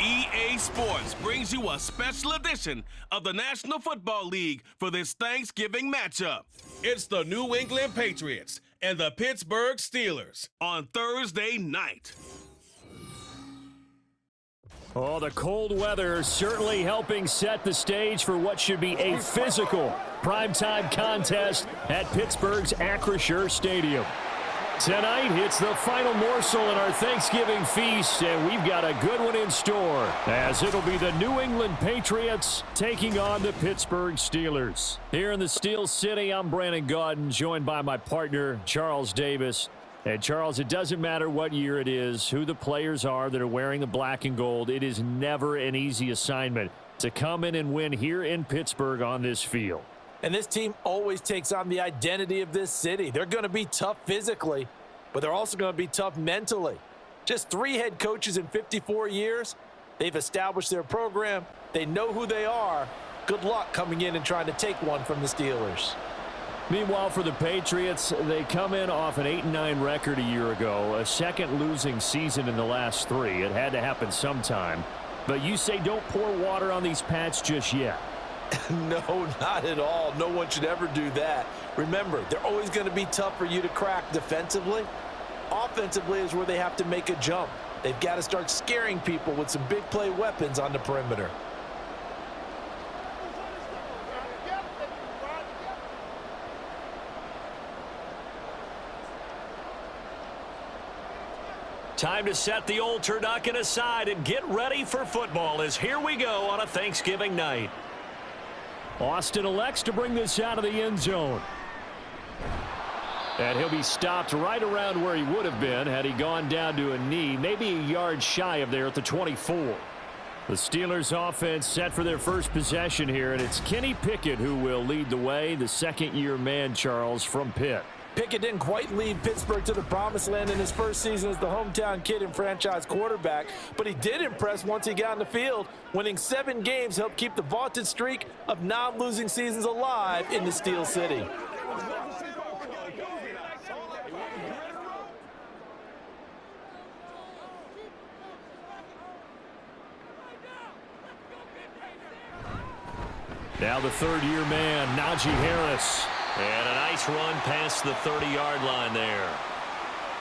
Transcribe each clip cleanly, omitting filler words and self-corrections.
EA Sports brings you a special edition of the National Football League for this Thanksgiving matchup. It's the New England Patriots and the Pittsburgh Steelers on Thursday night. Oh, the cold weather certainly helping set the stage for what should be a physical primetime contest at Pittsburgh's Acrisure Stadium. Tonight, it's the final morsel in our Thanksgiving feast, and we've got a good one in store, as it'll be the New England Patriots taking on the Pittsburgh Steelers. Here in the Steel City, I'm Brandon Gaudin, joined by my partner, Charles Davis. And Charles, it doesn't matter what year it is, who the players are that are wearing the black and gold. It is never an easy assignment to come in and win here in Pittsburgh on this field. And this team always takes on the identity of this city. They're going to be tough physically, but they're also going to be tough mentally. Just 3 head coaches in 54 years. They've established their program. They know who they are. Good luck coming in and trying to take one from the Steelers. Meanwhile, for the Patriots, they come in off an 8-9 record a year ago, a second losing season in the last 3. It had to happen sometime. But you say don't pour water on these Pats just yet. No, not at all. No one should ever do that. Remember, they're always going to be tough for you to crack defensively. Offensively is where they have to make a jump. They've got to start scaring people with some big play weapons on the perimeter. Time to set the old turducken aside and get ready for football, as here we go on a Thanksgiving night. Austin elects to bring this out of the end zone. And he'll be stopped right around where he would have been had he gone down to a knee, maybe a yard shy of there at the 24. The Steelers offense set for their first possession here, and it's Kenny Pickett who will lead the way, the second-year man, Charles, from Pitt. Pickett didn't quite lead Pittsburgh to the promised land in his first season as the hometown kid and franchise quarterback, but he did impress once he got on the field. Winning 7 games helped keep the vaunted streak of non-losing seasons alive in the Steel City. Now the third-year man, Najee Harris. And a nice run past the 30-yard line there.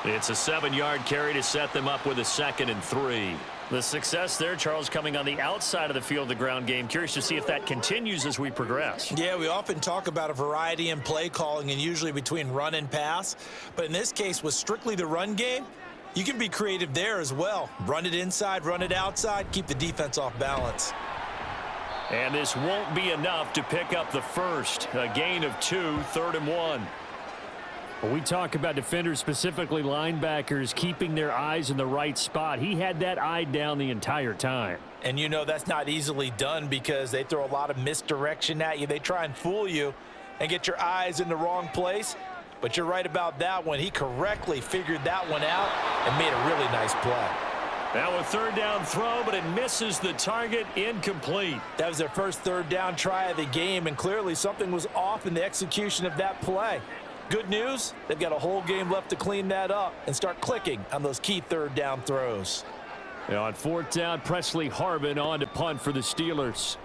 It's a 7-yard carry to set them up with a 2nd and 3. The success there, Charles, coming on the outside of the field, the ground game. Curious to see if that continues as we progress. Yeah, we often talk about a variety in play calling and usually between run and pass. But in this case, with strictly the run game, you can be creative there as well. Run it inside, run it outside, keep the defense off balance. And this won't be enough to pick up the first. A gain of 2, 3rd and 1. When we talk about defenders, specifically linebackers, keeping their eyes in the right spot, he had that eye down the entire time. And you know that's not easily done because they throw a lot of misdirection at you. They try and fool you and get your eyes in the wrong place. But you're right about that one. He correctly figured that one out and made a really nice play. Now a 3rd down throw, but it misses the target, incomplete. That was their first 3rd down try of the game, and clearly something was off in the execution of that play. Good news, they've got a whole game left to clean that up and start clicking on those key 3rd down throws. Now on 4th down, Presley Harvin on to punt for the Steelers.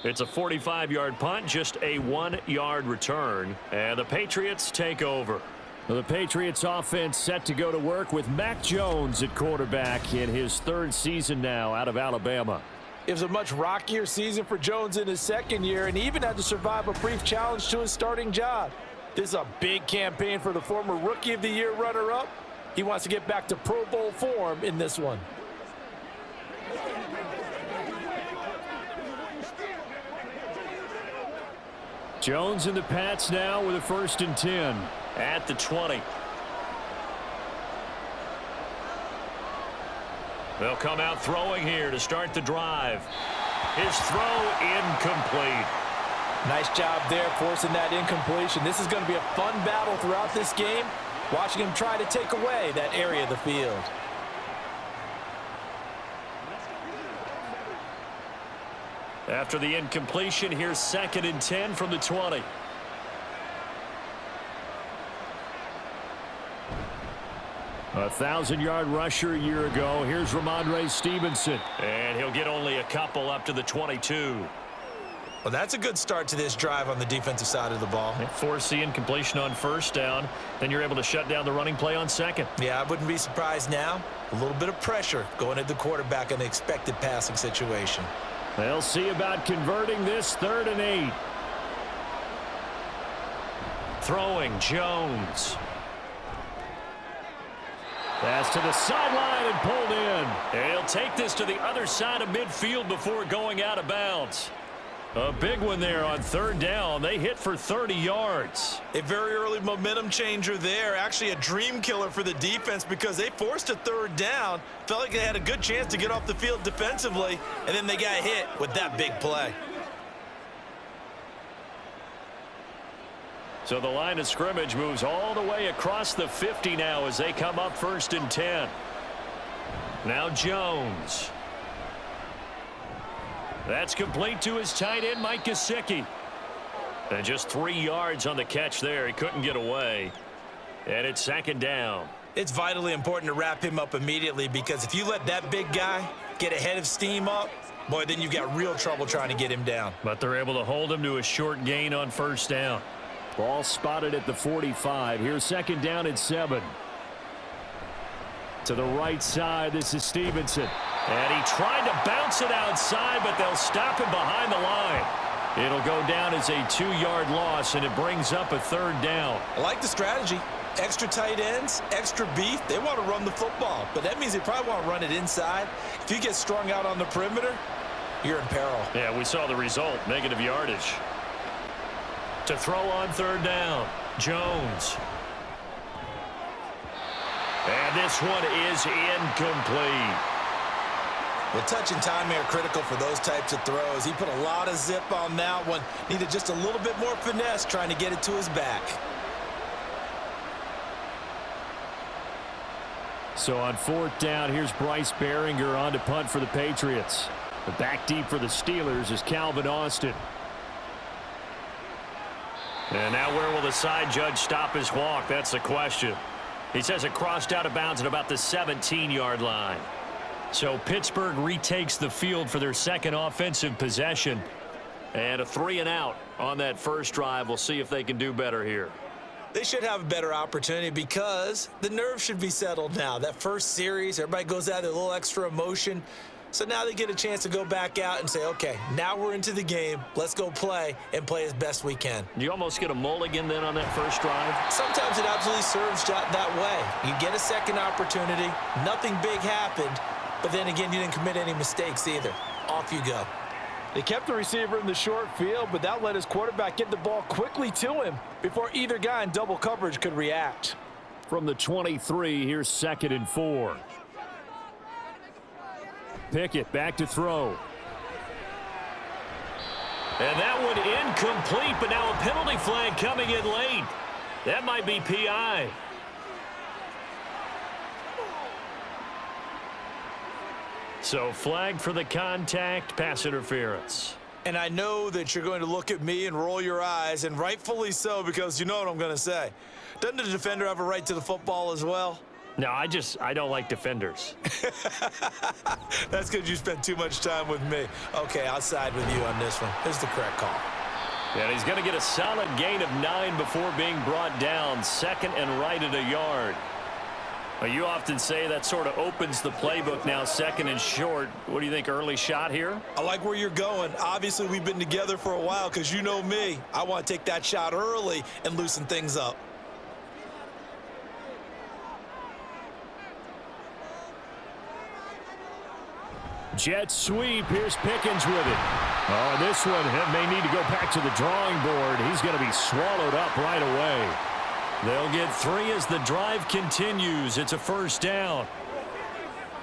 It's a 45-yard punt, just a 1-yard return, and the Patriots take over. The Patriots offense set to go to work with Mac Jones at quarterback in his 3rd season now out of Alabama. It was a much rockier season for Jones in his 2nd year, and he even had to survive a brief challenge to his starting job. This is a big campaign for the former Rookie of the Year runner-up. He wants to get back to Pro Bowl form in this one. Jones and the Pats now with a 1st and 10 at the 20. They'll come out throwing here to start the drive. His throw incomplete. Nice job there forcing that incompletion. This is going to be a fun battle throughout this game, watching him try to take away that area of the field. After the incompletion, here's 2nd and 10 from the 20. A 1,000-yard rusher a year ago. Here's Ramondre Stevenson. And he'll get only a couple up to the 22. Well, that's a good start to this drive on the defensive side of the ball. Force the incompletion on first down. Then you're able to shut down the running play on second. Yeah, I wouldn't be surprised now. A little bit of pressure going at the quarterback in the expected passing situation. They'll see about converting this 3rd and 8. Throwing Jones. Pass to the sideline and pulled in. He'll take this to the other side of midfield before going out of bounds. A big one there on 3rd down. They hit for 30 yards. A very early momentum changer there. Actually a dream killer for the defense because they forced a 3rd down. Felt like they had a good chance to get off the field defensively, and then they got hit with that big play. So the line of scrimmage moves all the way across the 50 now as they come up 1st and 10. Now Jones. That's complete to his tight end, Mike Gesicki. And just 3 yards on the catch there. He couldn't get away. And it's 2nd down. It's vitally important to wrap him up immediately because if you let that big guy get ahead of steam up, boy, then you've got real trouble trying to get him down. But they're able to hold him to a short gain on 1st down. Ball spotted at the 45. Here's 2nd down at 7. To the right side, this is Stevenson. And he tried to bounce it outside, but they'll stop him behind the line. It'll go down as a 2-yard loss, and it brings up a 3rd down. I like the strategy. Extra tight ends, extra beef. They want to run the football, but that means they probably want to run it inside. If you get strung out on the perimeter, you're in peril. Yeah, we saw the result, negative yardage. To throw on 3rd down, Jones. And this one is incomplete. Well, touch and timing are critical for those types of throws. He put a lot of zip on that one. Needed just a little bit more finesse trying to get it to his back. So on 4th down, here's Bryce Behringer on to punt for the Patriots. The back deep for the Steelers is Calvin Austin. And now where will the side judge stop his walk? That's the question. He says it crossed out of bounds at about the 17-yard line. So Pittsburgh retakes the field for their 2nd offensive possession. And a 3-and-out on that first drive. We'll see if they can do better here. They should have a better opportunity because the nerves should be settled now. That first series, everybody goes out with a little extra emotion. So now they get a chance to go back out and say, okay, now we're into the game. Let's go play and play as best we can. You almost get a mulligan then on that first drive? Sometimes it absolutely serves that way. You get a second opportunity. Nothing big happened. But then again, you didn't commit any mistakes either. Off you go. They kept the receiver in the short field, but that let his quarterback get the ball quickly to him before either guy in double coverage could react. From the 23, here's 2nd and 4. Pickett back to throw. And that one incomplete, but now a penalty flag coming in late. That might be PI. So flag for the contact, pass interference. And I know that you're going to look at me and roll your eyes, and rightfully so, because you know what I'm going to say. Doesn't the defender have a right to the football as well? No, I don't like defenders. That's because you spent too much time with me. Okay, I'll side with you on this one. This is the correct call. And he's going to get a solid gain of 9 before being brought down. 2nd and right at a yard. Well, you often say that sort of opens the playbook now, 2nd and short. What do you think, early shot here? I like where you're going. Obviously, we've been together for a while because you know me. I want to take that shot early and loosen things up. Jet sweep. Here's Pickens with it. Oh, this one may need to go back to the drawing board. He's going to be swallowed up right away. They'll get 3 as the drive continues. It's a 1st down.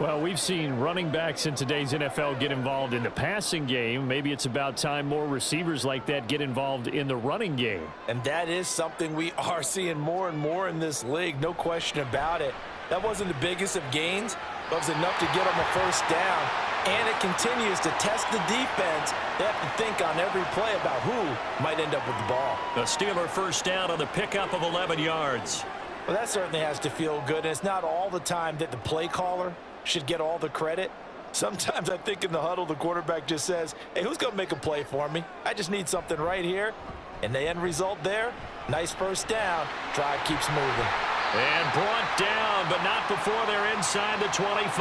Well, we've seen running backs in today's NFL get involved in the passing game. Maybe it's about time more receivers like that get involved in the running game. And that is something we are seeing more and more in this league, no question about it. That wasn't the biggest of gains, but it was enough to get them a 1st down. And it continues to test the defense. They have to think on every play about who might end up with the ball. The Steeler 1st down on the pickup of 11 yards. Well, that certainly has to feel good. And it's not all the time that the play caller should get all the credit. Sometimes I think in the huddle, the quarterback just says, hey, who's going to make a play for me? I just need something right here. And the end result there, nice first down. Drive keeps moving. And brought down, but not before they're inside the 25.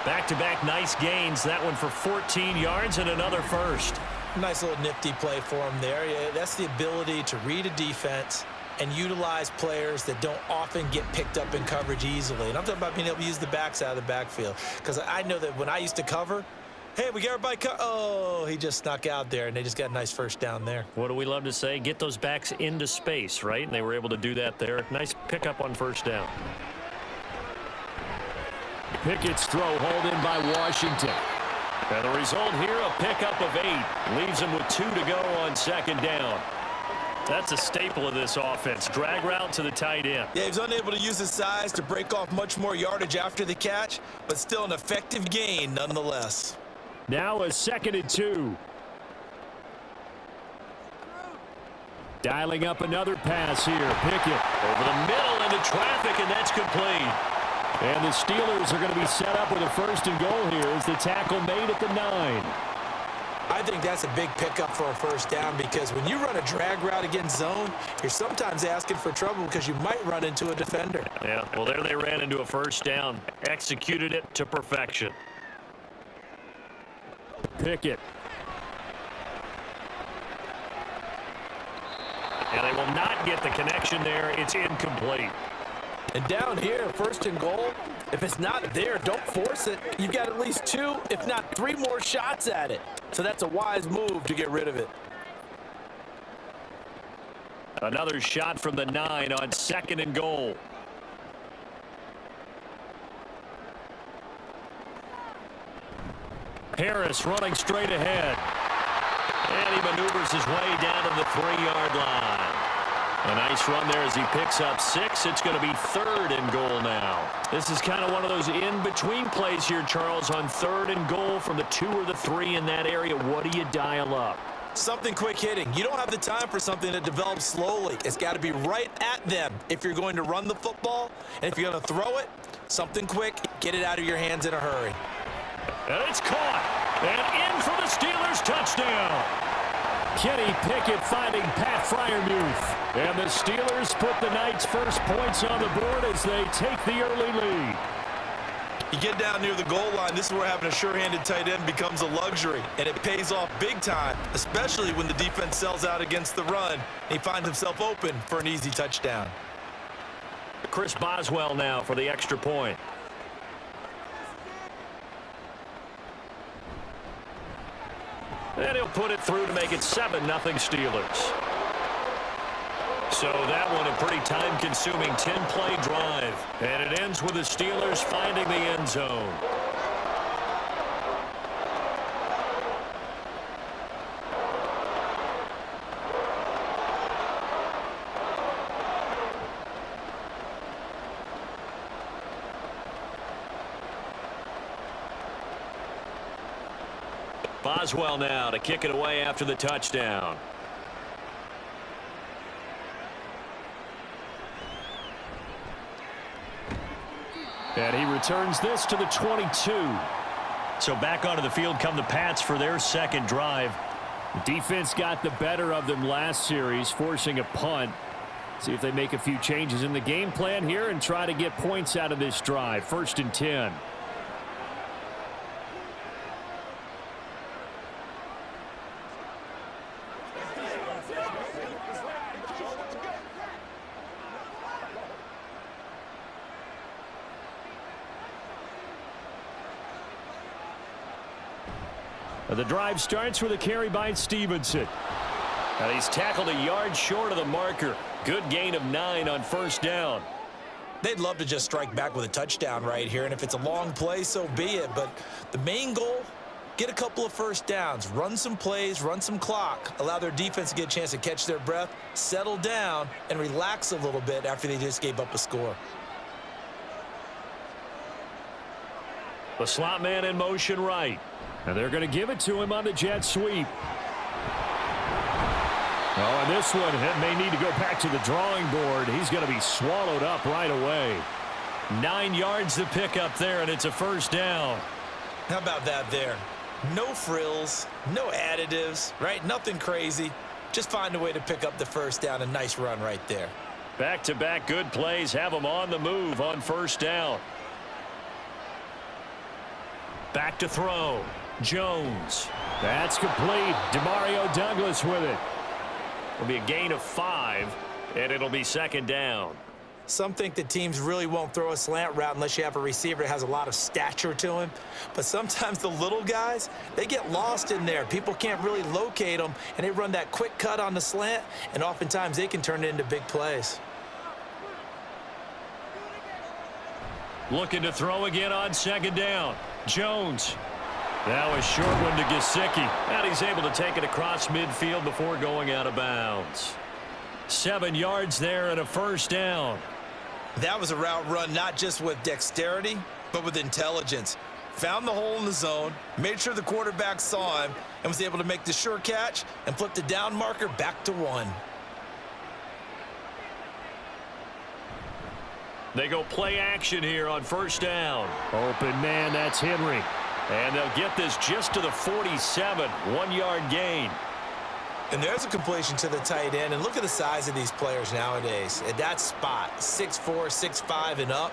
Back-to-back nice gains. That one for 14 yards and another first. Nice little nifty play for him there. Yeah, that's the ability to read a defense and utilize players that don't often get picked up in coverage easily. And I'm talking about being able to use the backs out of the backfield. Because I know that when I used to cover, hey, we got everybody oh, he just snuck out there, and they just got a nice first down there. What do we love to say? Get those backs into space, right? And they were able to do that there. Nice pickup on first down. Pickett's throw hauled in by Washington. And the result here, a pickup of 8. Leaves him with 2 to go on second down. That's a staple of this offense. Drag route to the tight end. Yeah, he was unable to use his size to break off much more yardage after the catch, but still an effective gain nonetheless. Now a 2nd and 2. Dialing up another pass here. Pickett over the middle into traffic, and that's complete. And the Steelers are going to be set up with a 1st and goal here as the tackle made at the 9. I think that's a big pickup for a first down because when you run a drag route against zone, you're sometimes asking for trouble because you might run into a defender. Yeah, well, there they ran into a first down. Executed it to perfection. Pickett. And they will not get the connection there. It's incomplete. And down here, 1st and goal, if it's not there, don't force it. You've got at least 2, if not 3 more shots at it. So that's a wise move to get rid of it. Another shot from the 9 on 2nd and goal. Harris running straight ahead. And he maneuvers his way down to the 3-yard line. A nice run there as he picks up 6. It's going to be 3rd and goal now. This is kind of one of those in-between plays here, Charles, on 3rd and goal from the 2 or the 3 in that area. What do you dial up? Something quick hitting. You don't have the time for something that develops slowly. It's got to be right at them if you're going to run the football. And if you're going to throw it, something quick, get it out of your hands in a hurry. And it's caught. And in for the Steelers touchdown. Kenny Pickett finding Pat Freiermuth. And the Steelers put the Knights' first points on the board as they take the early lead. You get down near the goal line, this is where having a sure-handed tight end becomes a luxury, and it pays off big time, especially when the defense sells out against the run, and he finds himself open for an easy touchdown. Chris Boswell now for the extra point. And he'll put it through to make it 7-0 Steelers. So that one a pretty time-consuming 10-play drive. And it ends with the Steelers finding the end zone. Boswell now to kick it away after the touchdown. And he returns this to the 22. So back onto the field come the Pats for their second drive. Defense got the better of them last series, forcing a punt. See if they make a few changes in the game plan here and try to get points out of this drive. 1st and 10. The drive starts with a carry by Stevenson. And he's tackled a yard short of the marker. Good gain of 9 on 1st down. They'd love to just strike back with a touchdown right here, and if it's a long play, so be it. But the main goal, get a couple of 1st downs, run some plays, run some clock, allow their defense to get a chance to catch their breath, settle down, and relax a little bit after they just gave up a score. The slot man in motion right. And they're going to give it to him on the jet sweep. Oh, and this one may need to go back to the drawing board. He's going to be swallowed up right away. 9 yards to pick up there, and it's a first down. How about that there? No frills, no additives, right? Nothing crazy. Just find a way to pick up the first down. A nice run right there. Back-to-back good plays have them on the move on first down. Back to throw. Jones. That's complete. Demario Douglas with it. It'll be a gain of 5, and it'll be second down. Some think that teams really won't throw a slant route unless you have a receiver that has a lot of stature to him. But sometimes the little guys, they get lost in there. People can't really locate them, and they run that quick cut on the slant, and oftentimes they can turn it into big plays. Looking to throw again on second down. Jones. Now a short one to Gesicki. And he's able to take it across midfield before going out of bounds. 7 yards there and a first down. That was a route run not just with dexterity, but with intelligence. Found the hole in the zone, made sure the quarterback saw him, and was able to make the sure catch and flip the down marker back to 1. They go play action here on first down. Open man, that's Henry. And they'll get this just to the 47, 1-yard gain. And there's a completion to the tight end. And look at the size of these players nowadays. At that spot, 6'4", 6'5", and up.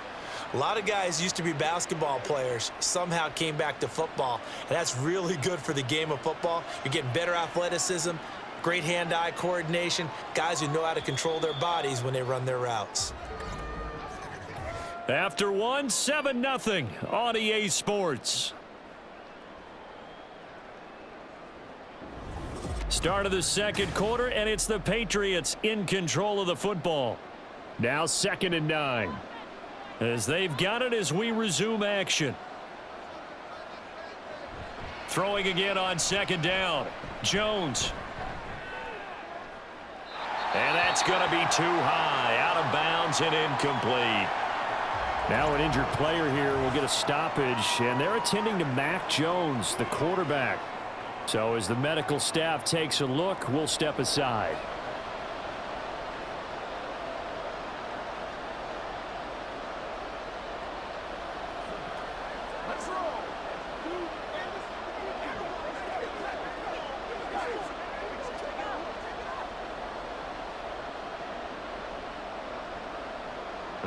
A lot of guys used to be basketball players, somehow came back to football. And that's really good for the game of football. You're getting better athleticism, great hand-eye coordination, guys who know how to control their bodies when they run their routes. After 1, 7-0 on EA Sports. Start of the second quarter, and it's the Patriots in control of the football. Now 2nd and 9. As they've got it as we resume action. Throwing again on second down. Jones. And that's going to be too high. Out of bounds and incomplete. Now an injured player here will get a stoppage, and they're attending to Mac Jones, the quarterback. So as the medical staff takes a look, we'll step aside.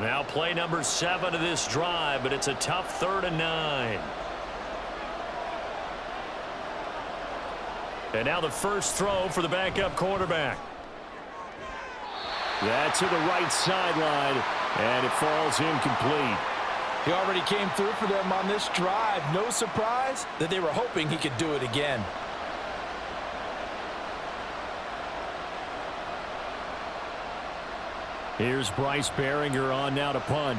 Now play number 7 of this drive, but it's a tough 3rd and 9. And now the first throw for the backup quarterback. That's to the right sideline, and it falls incomplete. He already came through for them on this drive. No surprise that they were hoping he could do it again. Here's Bryce Behringer on now to punt.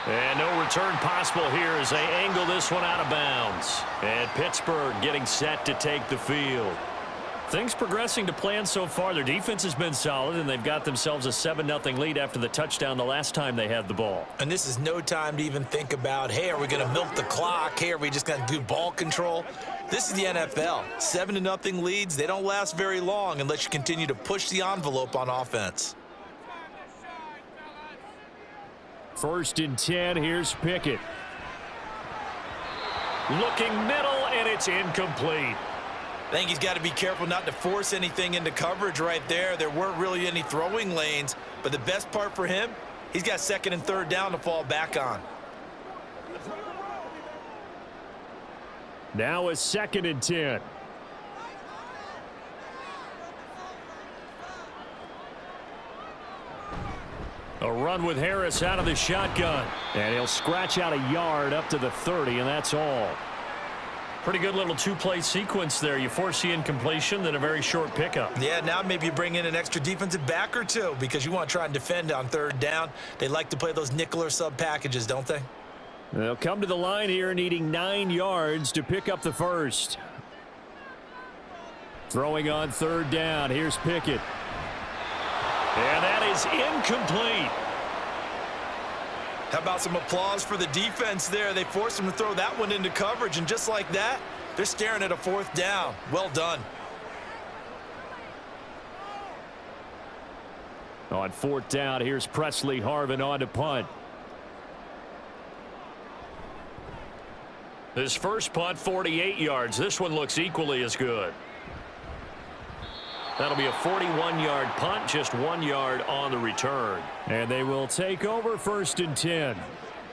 And no return possible here as they angle this one out of bounds. And Pittsburgh getting set to take the field. Things progressing to plan so far. Their defense has been solid, and they've got themselves a 7-0 lead after the touchdown the last time they had the ball. And this is no time to even think about, hey, are we going to milk the clock? Hey, are we just going to do ball control? This is the NFL. 7-0 leads, they don't last very long unless you continue to push the envelope on offense. 1st and 10, here's Pickett. Looking middle, and it's incomplete. I think he's got to be careful not to force anything into coverage right there. There weren't really any throwing lanes, but the best part for him, he's got 2nd and 3rd down to fall back on. Now a 2nd and 10. A run with Harris out of the shotgun. And he'll scratch out a yard up to the 30, and that's all. Pretty good little 2-play sequence there. You force the incompletion, then a very short pickup. Yeah, now maybe you bring in an extra defensive back or two because you want to try and defend on 3rd down. They like to play those nickel or sub packages, don't they? They'll come to the line here needing 9 yards to pick up the first. Throwing on 3rd down. Here's Pickett. And that is incomplete. How about some applause for the defense there? They forced him to throw that one into coverage, and just like that, they're staring at a 4th down. Well done. On 4th down, here's Presley Harvin on to punt. His first punt, 48 yards. This one looks equally as good. That'll be a 41-yard punt, just 1 yard on the return. And they will take over 1st and 10.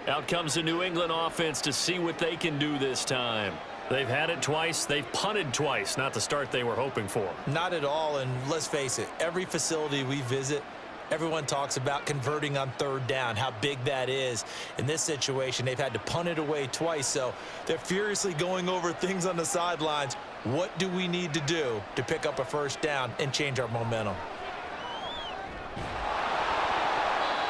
Out comes the New England offense to see what they can do this time. They've had it twice. They've punted twice. Not the start they were hoping for. Not at all, and let's face it, every facility we visit, everyone talks about converting on 3rd down, how big that is. In this situation, they've had to punt it away twice, so they're furiously going over things on the sidelines. What do we need to do to pick up a 1st down and change our momentum?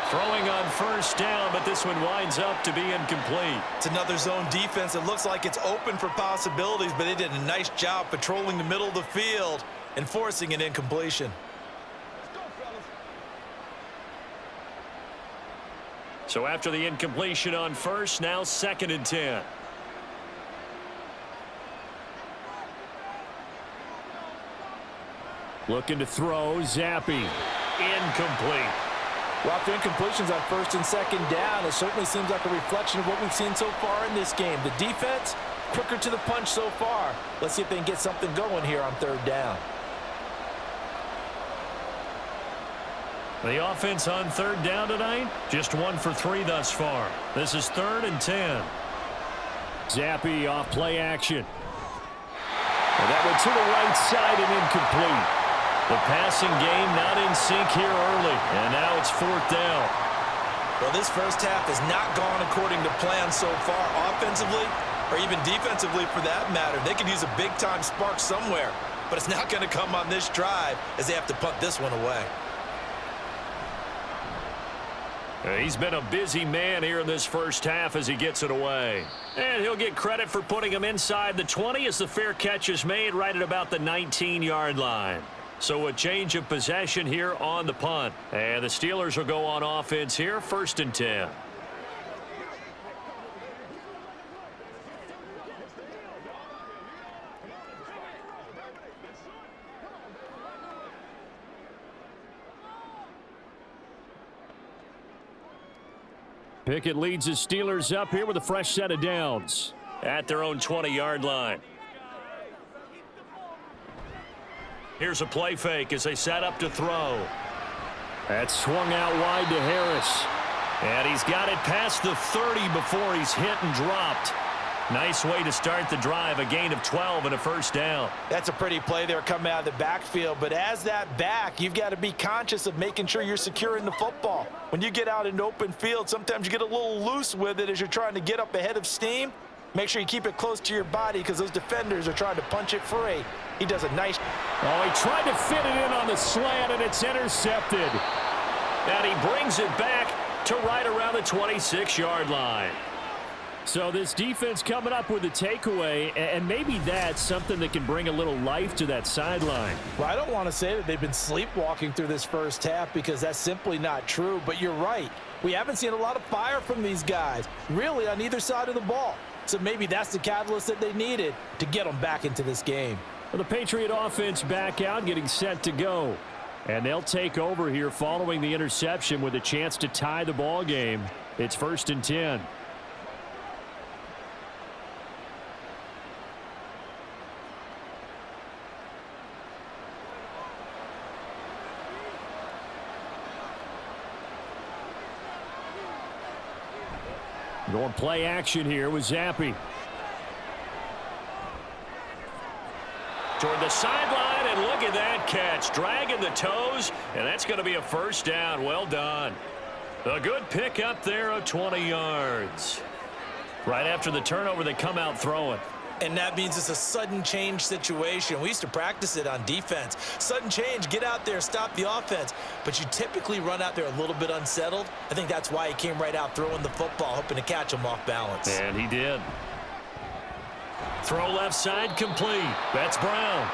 Throwing on 1st down, but this one winds up to be incomplete. It's another zone defense. It looks like it's open for possibilities, but they did a nice job patrolling the middle of the field and forcing an incompletion. So after the incompletion on 1st, now 2nd and 10. Looking to throw, Zappi. Incomplete. Well, after incompletions on 1st and 2nd down, it certainly seems like a reflection of what we've seen so far in this game. The defense, quicker to the punch so far. Let's see if they can get something going here on 3rd down. The offense on 3rd down tonight, just 1 for 3 thus far. This is 3rd and 10. Zappi off play action. And that went to the right side and incomplete. The passing game not in sync here early, and now it's 4th down. Well, this first half has not gone according to plan so far, offensively or even defensively for that matter. They could use a big-time spark somewhere, but it's not going to come on this drive as they have to punt this one away. He's been a busy man here in this first half as he gets it away. And he'll get credit for putting him inside the 20 as the fair catch is made right at about the 19-yard line. So a change of possession here on the punt. And the Steelers will go on offense here, 1st and 10. Pickett leads his Steelers up here with a fresh set of downs at their own 20-yard line. Here's a play fake as they set up to throw. That's swung out wide to Harris. And he's got it past the 30 before he's hit and dropped. Nice way to start the drive, a gain of 12 and a 1st down. That's a pretty play there coming out of the backfield, but as that back, you've got to be conscious of making sure you're securing the football. When you get out in open field, sometimes you get a little loose with it as you're trying to get up ahead of steam. Make sure you keep it close to your body because those defenders are trying to punch it free. He does a nice... Oh, he tried to fit it in on the slant, and it's intercepted. And he brings it back to right around the 26-yard line. So this defense coming up with a takeaway, and maybe that's something that can bring a little life to that sideline. Well, I don't want to say that they've been sleepwalking through this first half because that's simply not true, but you're right. We haven't seen a lot of fire from these guys, really on either side of the ball. So maybe that's the catalyst that they needed to get them back into this game. Well, the Patriot offense back out, getting set to go. And they'll take over here following the interception with a chance to tie the ball game. It's 1st and 10. Going play action here with Zappi. Toward the sideline, and look at that catch. Dragging the toes, and that's going to be a 1st down. Well done. A good pick up there of 20 yards. Right after the turnover, they come out throwing. And that means it's a sudden change situation. We used to practice it on defense. Sudden change, get out there, stop the offense. But you typically run out there a little bit unsettled. I think that's why he came right out throwing the football, hoping to catch him off balance. And he did. Throw left side complete. That's Brown.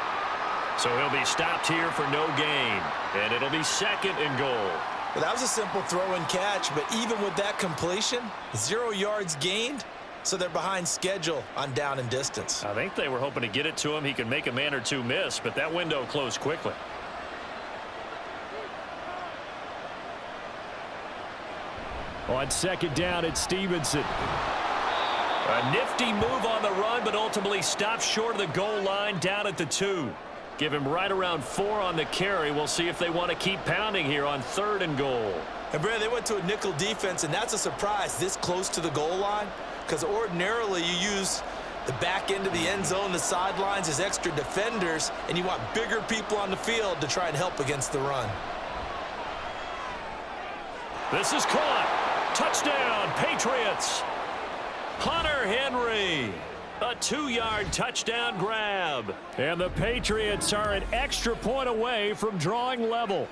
So he'll be stopped here for no gain. And it'll be 2nd and goal. Well, that was a simple throw and catch, but even with that completion, 0 yards gained, so they're behind schedule on down and distance. I think they were hoping to get it to him. He could make a man or two miss, but that window closed quickly. On second down, it's Stevenson. A nifty move on the run, but ultimately stopped short of the goal line down at the 2. Give him right around 4 on the carry. We'll see if they want to keep pounding here on 3rd and goal. And, Brad, they went to a nickel defense, and that's a surprise this close to the goal line, because ordinarily you use the back end of the end zone, the sidelines as extra defenders, and you want bigger people on the field to try and help against the run. This is caught. Touchdown, Patriots. Hunter Henry. A 2-yard touchdown grab. And the Patriots are an extra point away from drawing level.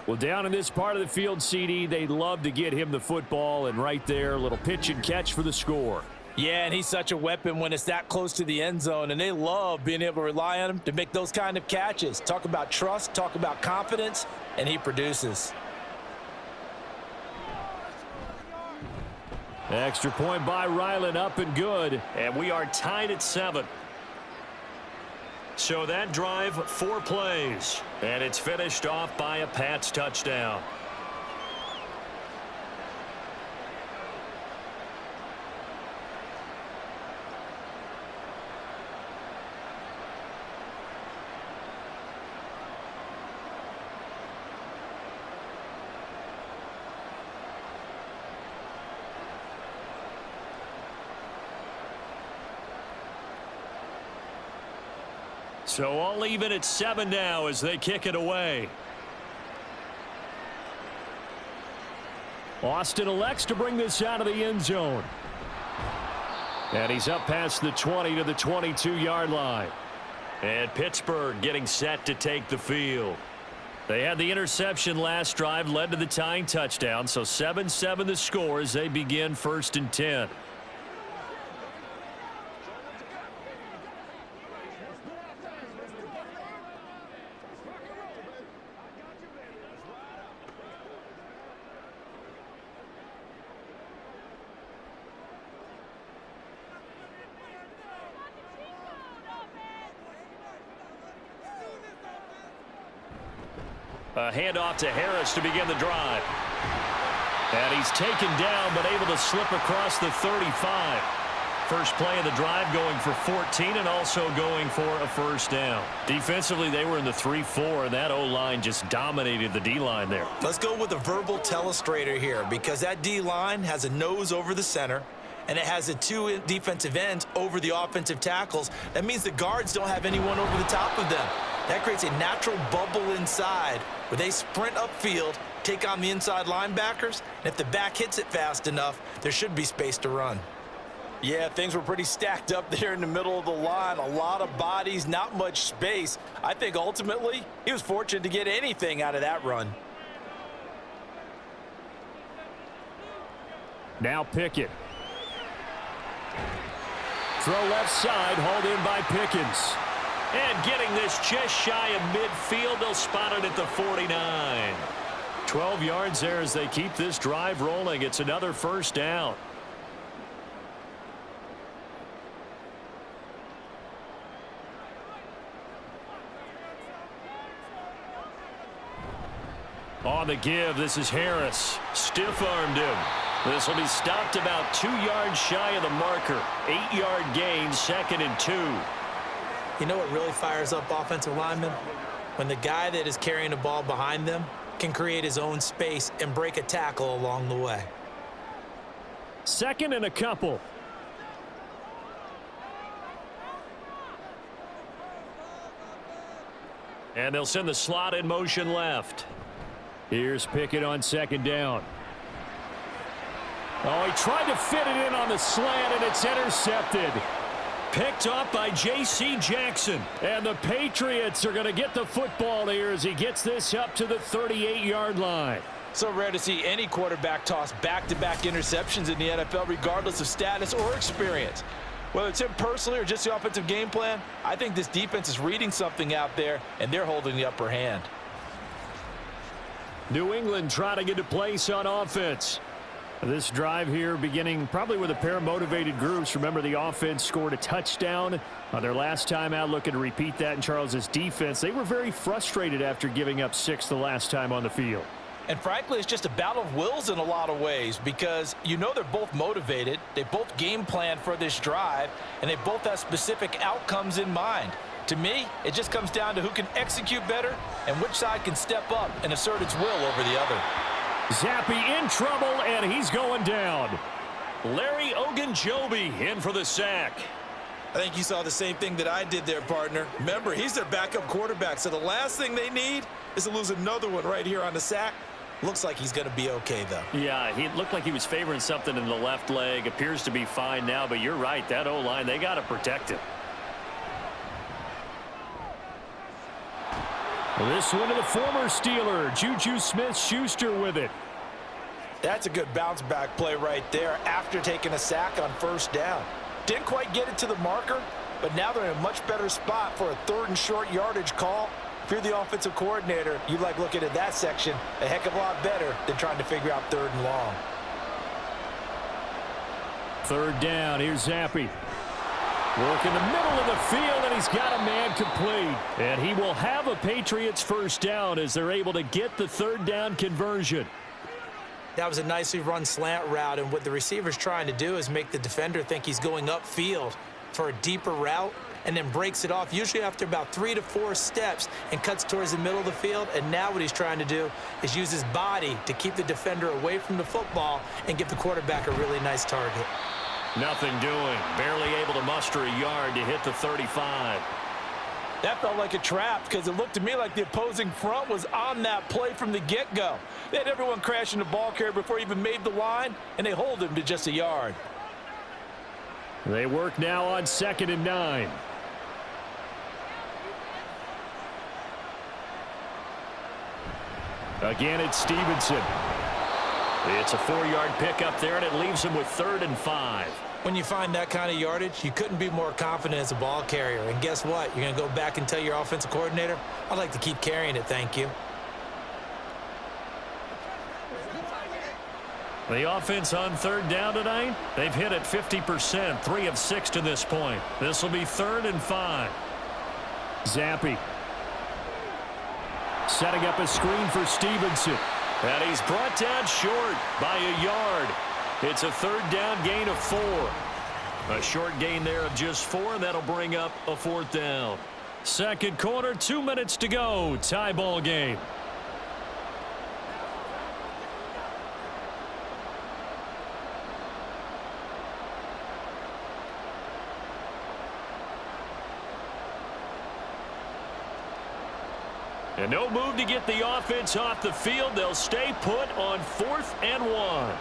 Well, down in this part of the field, CD, they'd love to get him the football, and right there, a little pitch and catch for the score. Yeah, and he's such a weapon when it's that close to the end zone, and they love being able to rely on him to make those kind of catches. Talk about trust, talk about confidence, and he produces. Extra point by Ryland, up and good. And we are tied at 7. So that drive, 4 plays. And it's finished off by a Pats touchdown. So all even at 7 now as they kick it away. Austin elects to bring this out of the end zone. And he's up past the 20 to the 22-yard line. And Pittsburgh getting set to take the field. They had the interception last drive, led to the tying touchdown. So 7-7 the score as they begin 1st and 10. A handoff to Harris to begin the drive. And he's taken down, but able to slip across the 35. First play of the drive going for 14 and also going for a 1st down. Defensively, they were in the 3-4, and that O-line just dominated the D-line there. Let's go with a verbal telestrator here, because that D-line has a nose over the center, and it has the 2 defensive ends over the offensive tackles. That means the guards don't have anyone over the top of them. That creates a natural bubble inside where they sprint upfield, take on the inside linebackers, and if the back hits it fast enough, there should be space to run. Yeah, things were pretty stacked up there in the middle of the line. A lot of bodies, not much space. I think ultimately he was fortunate to get anything out of that run. Now Pickett. Throw left side, hauled in by Pickens. And getting this just shy of midfield, they'll spot it at the 49. 12 yards there as they keep this drive rolling. It's another 1st down. On the give, this is Harris. Stiff-armed him. This will be stopped about 2 yards shy of the marker. 8-yard gain, 2nd and 2. You know what really fires up offensive linemen? When the guy that is carrying the ball behind them can create his own space and break a tackle along the way. 2nd and a couple. And they'll send the slot in motion left. Here's Pickett on 2nd down. Oh, he tried to fit it in on the slant, and it's intercepted. Picked up by J.C. Jackson. And the Patriots are going to get the football here as he gets this up to the 38-yard line. So rare to see any quarterback toss back-to-back interceptions in the NFL, regardless of status or experience. Whether it's him personally or just the offensive game plan, I think this defense is reading something out there, and they're holding the upper hand. New England trying to get to place on offense. This drive here beginning probably with a pair of motivated groups. Remember, the offense scored a touchdown on their last time out, looking to repeat that in Charles's defense. They were very frustrated after giving up 6 the last time on the field. And frankly, it's just a battle of wills in a lot of ways because you know they're both motivated. They both game plan for this drive, and they both have specific outcomes in mind. To me, it just comes down to who can execute better and which side can step up and assert its will over the other. Zappe in trouble, and he's going down. Larry Ogunjobi in for the sack. I think you saw the same thing that I did there, partner. Remember, he's their backup quarterback, so the last thing they need is to lose another one right here on the sack. Looks like he's going to be okay, though. Yeah, he looked like he was favoring something in the left leg. Appears to be fine now, but you're right. That O-line, they got to protect him. This one to the former Steeler, Juju Smith-Schuster with it. That's a good bounce-back play right there after taking a sack on first down. Didn't quite get it to the marker, but now they're in a much better spot for a 3rd and short yardage call. If you're the offensive coordinator, you like looking at that section a heck of a lot better than trying to figure out 3rd and long. 3rd down, here's Zappe. Work in the middle of the field, and he's got a man complete. And he will have a Patriots first down as they're able to get the 3rd down conversion. That was a nicely run slant route, and what the receiver's trying to do is make the defender think he's going upfield for a deeper route and then breaks it off, usually after about 3 to 4 steps, and cuts towards the middle of the field. And now what he's trying to do is use his body to keep the defender away from the football and give the quarterback a really nice target. Nothing doing. Barely able to muster a yard to hit the 35. That felt like a trap because it looked to me like the opposing front was on that play from the get-go. They had everyone crashing the ball carrier before he even made the line, and they hold him to just a yard. They work now on 2nd and 9. Again, it's Stevenson. It's a 4-yard pickup there, and it leaves him with 3rd and 5. When you find that kind of yardage, you couldn't be more confident as a ball carrier. And guess what? You're going to go back and tell your offensive coordinator, I'd like to keep carrying it, thank you. The offense on 3rd down tonight, they've hit it 50%, 3 of 6 to this point. This will be 3rd and 5. Zappe. Setting up a screen for Stevenson. And he's brought down short by a yard. It's a 3rd down gain of 4. A short gain there of just 4, and that'll bring up a 4th down. 2nd quarter, 2 minutes to go. Tie ball game. And no move to get the offense off the field. They'll stay put on 4th and 1.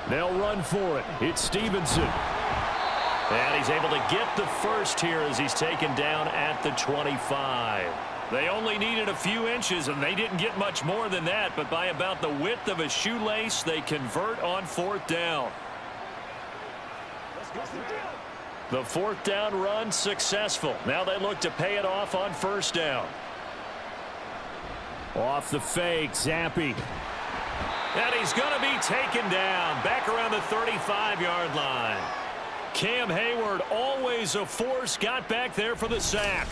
They'll run for it. It's Stevenson. And he's able to get the first here as he's taken down at the 25. They only needed a few inches, and they didn't get much more than that. But by about the width of a shoelace, they convert on 4th down. The 4th down run successful. Now they look to pay it off on 1st down. Off the fake, Zappe. And he's going to be taken down back around the 35-yard line. Cam Hayward, always a force, got back there for the sack.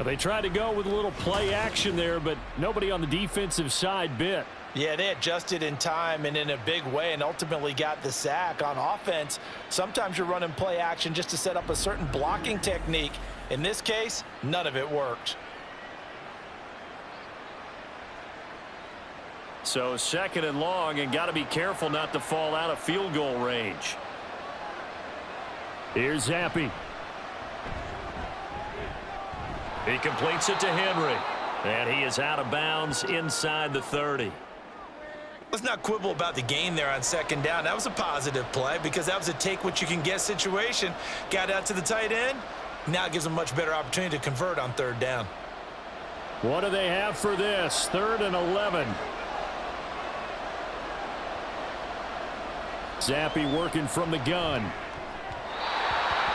They tried to go with a little play action there, but nobody on the defensive side bit. Yeah, they adjusted in time and in a big way and ultimately got the sack. On offense, sometimes you're running play action just to set up a certain blocking technique. In this case, none of it worked. So 2nd and long, and got to be careful not to fall out of field goal range. Here's Zappe. He completes it to Henry. And he is out of bounds inside the 30. Let's not quibble about the gain there on 2nd down. That was a positive play because that was a take-what-you-can-get situation. Got out to the tight end. Now it gives them a much better opportunity to convert on 3rd down. What do they have for this? 3rd and 11. Zappe working from the gun.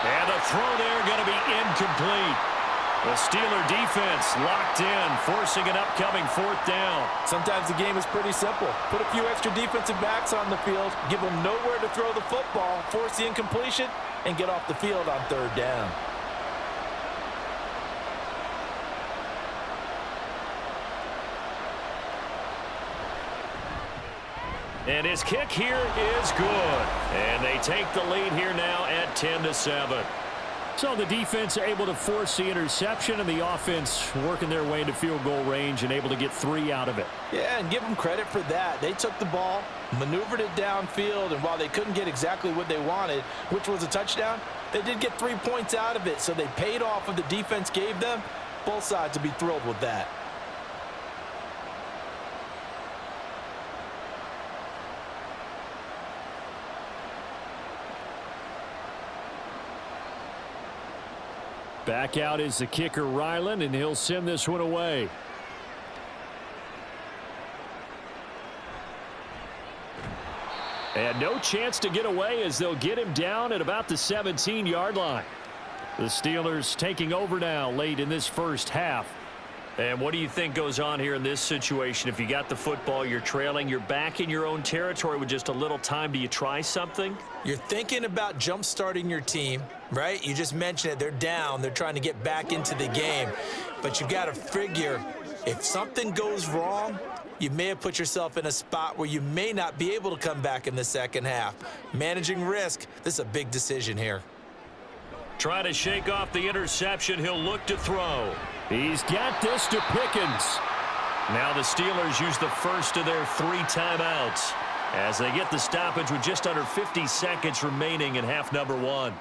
And the throw there going to be incomplete. The Steeler defense locked in, forcing an upcoming 4th down. Sometimes the game is pretty simple. Put a few extra defensive backs on the field, give them nowhere to throw the football, force the incompletion, and get off the field on 3rd down. And his kick here is good. And they take the lead here now at 10-7. So the defense able to force the interception, and the offense working their way into field goal range and able to get 3 out of it. Yeah, and give them credit for that. They took the ball, maneuvered it downfield, and while they couldn't get exactly what they wanted, which was a touchdown, they did get 3 points out of it, so they paid off what the defense gave them. Both sides will be thrilled with that. Back out is the kicker, Ryland, and he'll send this one away. And no chance to get away as they'll get him down at about the 17-yard line. The Steelers taking over now late in this first half. And what do you think goes on here in this situation? If you got the football, you're trailing, you're back in your own territory with just a little time. Do you try something? You're thinking about jump-starting your team, right? You just mentioned it. They're down. They're trying to get back into the game. But you've got to figure, if something goes wrong, you may have put yourself in a spot where you may not be able to come back in the second half. Managing risk, this is a big decision here. Trying to shake off the interception. He'll look to throw. He's got this to Pickens. Now the Steelers use the first of their 3 timeouts as they get the stoppage with just under 50 seconds remaining in half number 1.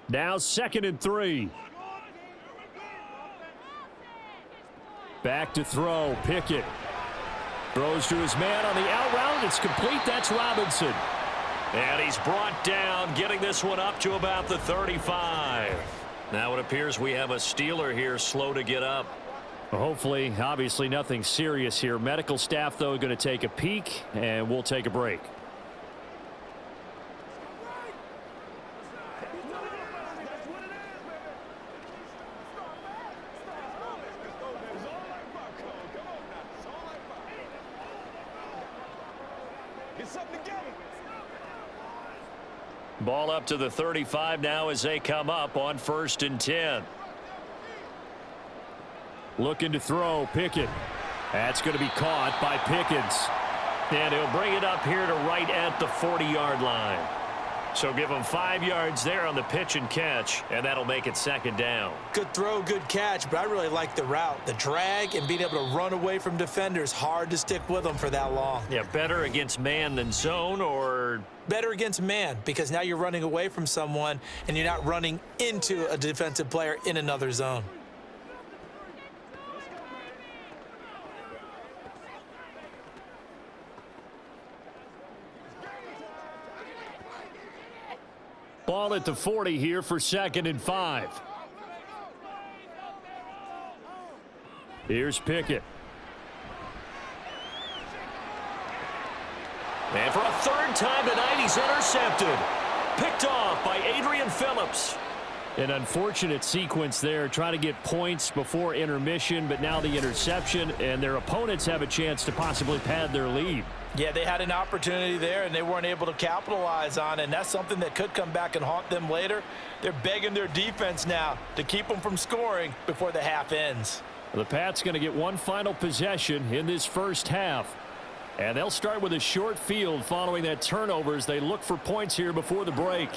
Now 2nd and 3. Back to throw. Pickett. Throws to his man on the out route. It's complete. That's Robinson. And he's brought down, getting this one up to about the 35. Now it appears we have a Steeler here slow to get up. Well, hopefully, obviously nothing serious here. Medical staff, though, going to take a peek, and we'll take a break. Ball up to the 35 now as they come up on 1st and 10. Looking to throw. Pickett. That's going to be caught by Pickens. And he'll bring it up here to right at the 40-yard line. So give him 5 yards there on the pitch and catch, and that'll make it 2nd down. Good throw, good catch, but I really like the route. The drag and being able to run away from defenders, hard to stick with them for that long. Yeah, better against man than zone, or? Better against man, because now you're running away from someone and you're not running into a defensive player in another zone. Ball at the 40 here for 2nd and 5. Here's Pickett. And for a 3rd time tonight, he's intercepted. Picked off by Adrian Phillips. An unfortunate sequence there, trying to get points before intermission, but now the interception, and their opponents have a chance to possibly pad their lead. Yeah, they had an opportunity there, and they weren't able to capitalize on it, and that's something that could come back and haunt them later. They're begging their defense now to keep them from scoring before the half ends. The Pats going to get one final possession in this first half. And they'll start with a short field following that turnover as they look for points here before the break.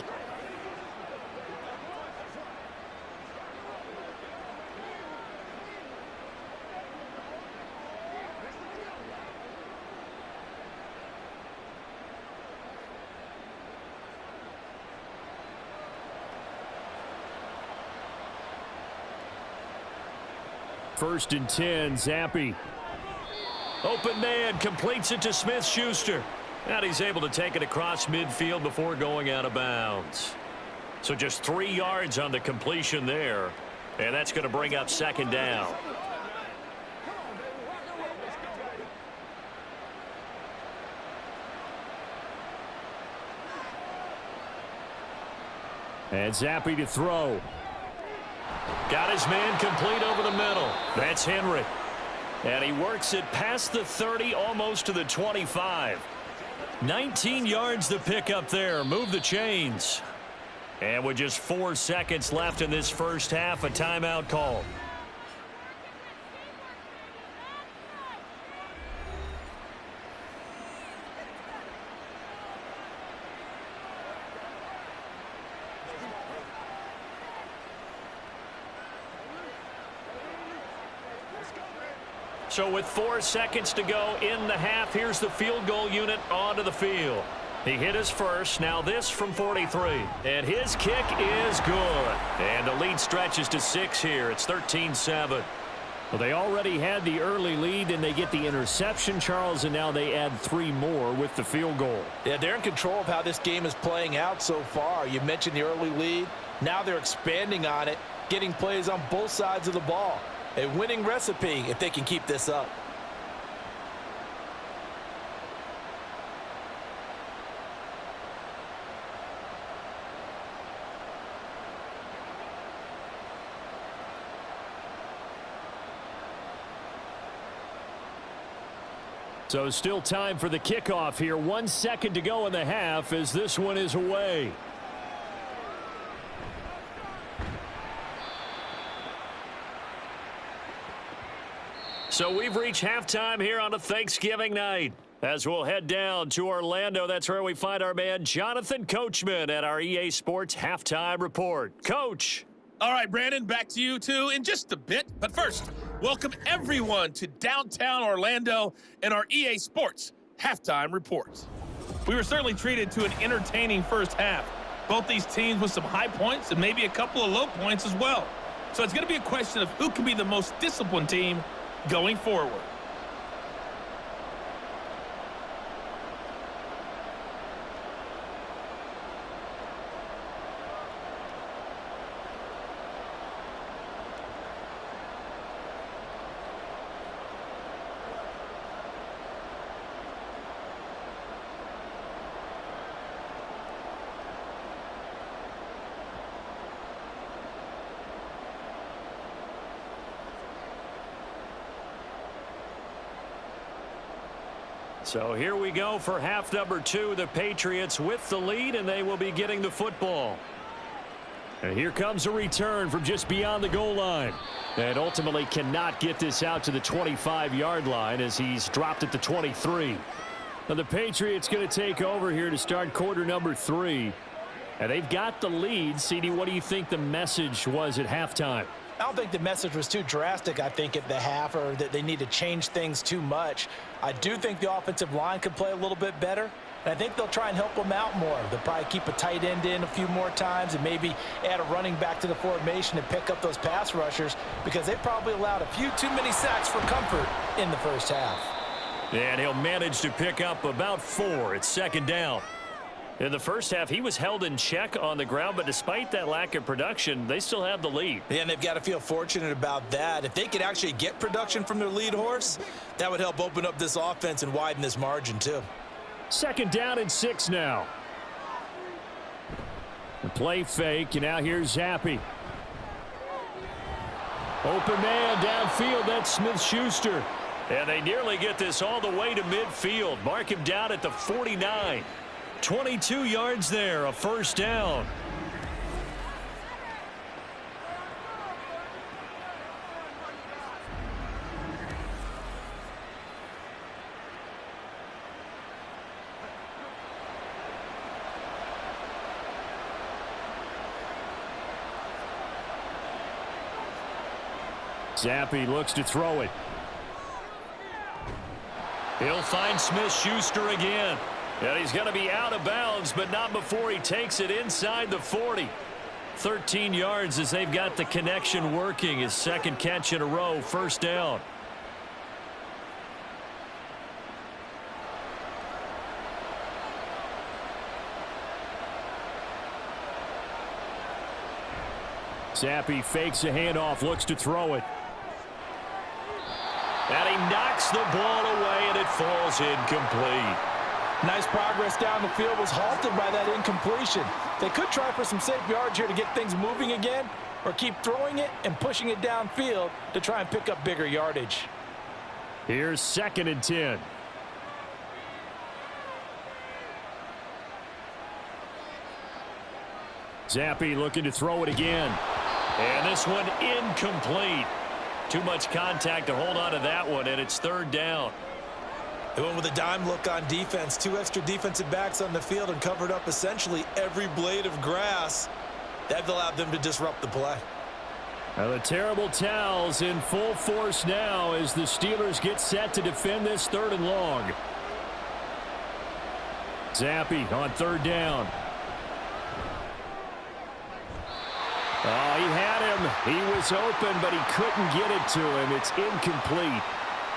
First and 10, Zappi. Open man, completes it to Smith-Schuster. And he's able to take it across midfield before going out of bounds. So just 3 yards on the completion there. And that's going to bring up 2nd down. And Zappi to throw. Got his man complete over the middle. That's Henry. And he works it past the 30, almost to the 25. 19 yards to pick up there. Move the chains. And with just 4 seconds left in this first half, a timeout call. So with 4 seconds to go in the half, here's the field goal unit onto the field. He hit his first, now this from 43. And his kick is good. And the lead stretches to 6 here. It's 13-7. Well, they already had the early lead, and they get the interception, Charles, and now they add 3 more with the field goal. Yeah, they're in control of how this game is playing out so far. You mentioned the early lead. Now they're expanding on it, getting plays on both sides of the ball. A winning recipe if they can keep this up. So still time for the kickoff here. 1 second to go in the half as this one is away. So we've reached halftime here on a Thanksgiving night. As we'll head down to Orlando, that's where we find our man Jonathan Coachman at our EA Sports Halftime Report. Coach. All right, Brandon, back to you two in just a bit. But first, welcome everyone to downtown Orlando and our EA Sports Halftime Report. We were certainly treated to an entertaining first half. Both these teams with some high points and maybe a couple of low points as well. So it's going to be a question of who can be the most disciplined team going forward. So here we go for half number 2. The Patriots with the lead, and they will be getting the football. And here comes a return from just beyond the goal line. And ultimately cannot get this out to the 25-yard line as he's dropped at the 23. Now the Patriots going to take over here to start quarter number 3. And they've got the lead. CD, what do you think the message was at halftime? I don't think the message was too drastic, I think, at the half, or that they need to change things too much. I do think the offensive line could play a little bit better, and I think they'll try and help them out more. They'll probably keep a tight end in a few more times and maybe add a running back to the formation and pick up those pass rushers because they probably allowed a few too many sacks for comfort in the first half. And he'll manage to pick up about 4. It's second down. In the first half, he was held in check on the ground, but despite that lack of production, they still have the lead. Yeah, and they've got to feel fortunate about that. If they could actually get production from their lead horse, that would help open up this offense and widen this margin, too. Second down and 6 now. The play fake, and now here's Zappi. Open man downfield, that's Smith-Schuster. And they nearly get this all the way to midfield. Mark him down at the 49. 22 yards there, a first down. Zappi looks to throw it. He'll find Smith-Schuster again. And he's going to be out of bounds, but not before he takes it inside the 40. 13 yards as they've got the connection working. His second catch in a row, first down. Zappi fakes a handoff, looks to throw it. And he knocks the ball away, and it falls incomplete. Nice progress down the field was halted by that incompletion. They could try for some safe yards here to get things moving again, or keep throwing it and pushing it downfield to try and pick up bigger yardage. Here's 2nd and 10. Zappi looking to throw it again. And this one incomplete. Too much contact to hold on to that one, and it's 3rd down. They went with a dime look on defense. 2 extra defensive backs on the field and covered up essentially every blade of grass. That allowed them to disrupt the play. Now the terrible towels in full force now as the Steelers get set to defend this 3rd and long. Zappi on 3rd down. Oh, he had him. He was open, but he couldn't get it to him. It's incomplete.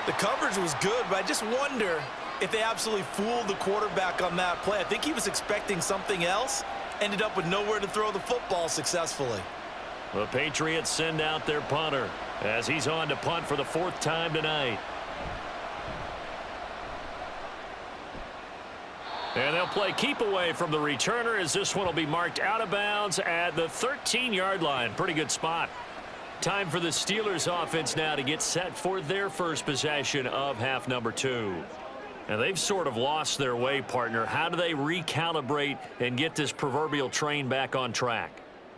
The coverage was good, but I just wonder if they absolutely fooled the quarterback on that play. I think he was expecting something else, ended up with nowhere to throw the football successfully. The Patriots send out their punter as he's on to punt for the 4th time tonight. And they'll play keep away from the returner as this one will be marked out of bounds at the 13-yard line. Pretty good spot. Time for the Steelers offense now to get set for their first possession of half number 2. And they've sort of lost their way, partner. How do they recalibrate and get this proverbial train back on track?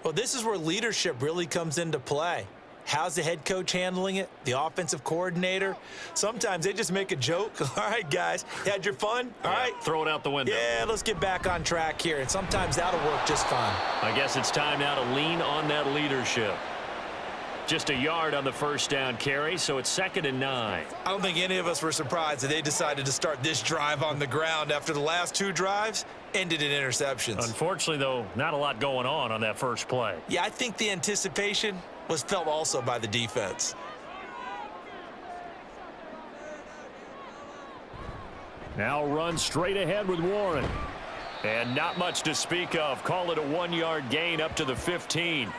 Well, this is where leadership really comes into play. How's the head coach handling it? The offensive coordinator? Sometimes they just make a joke. All right, guys, you had your fun? All right. Throw it out the window. Yeah, let's get back on track here. And sometimes that'll work just fine. I guess it's time now to lean on that leadership. Just a yard on the 1st down carry, so it's 2nd and 9. I don't think any of us were surprised that they decided to start this drive on the ground after the last 2 drives ended in interceptions. Unfortunately, though, not a lot going on that first play. Yeah, I think the anticipation was felt also by the defense. Now run straight ahead with Warren. And not much to speak of. Call it a 1-yard gain up to the 15.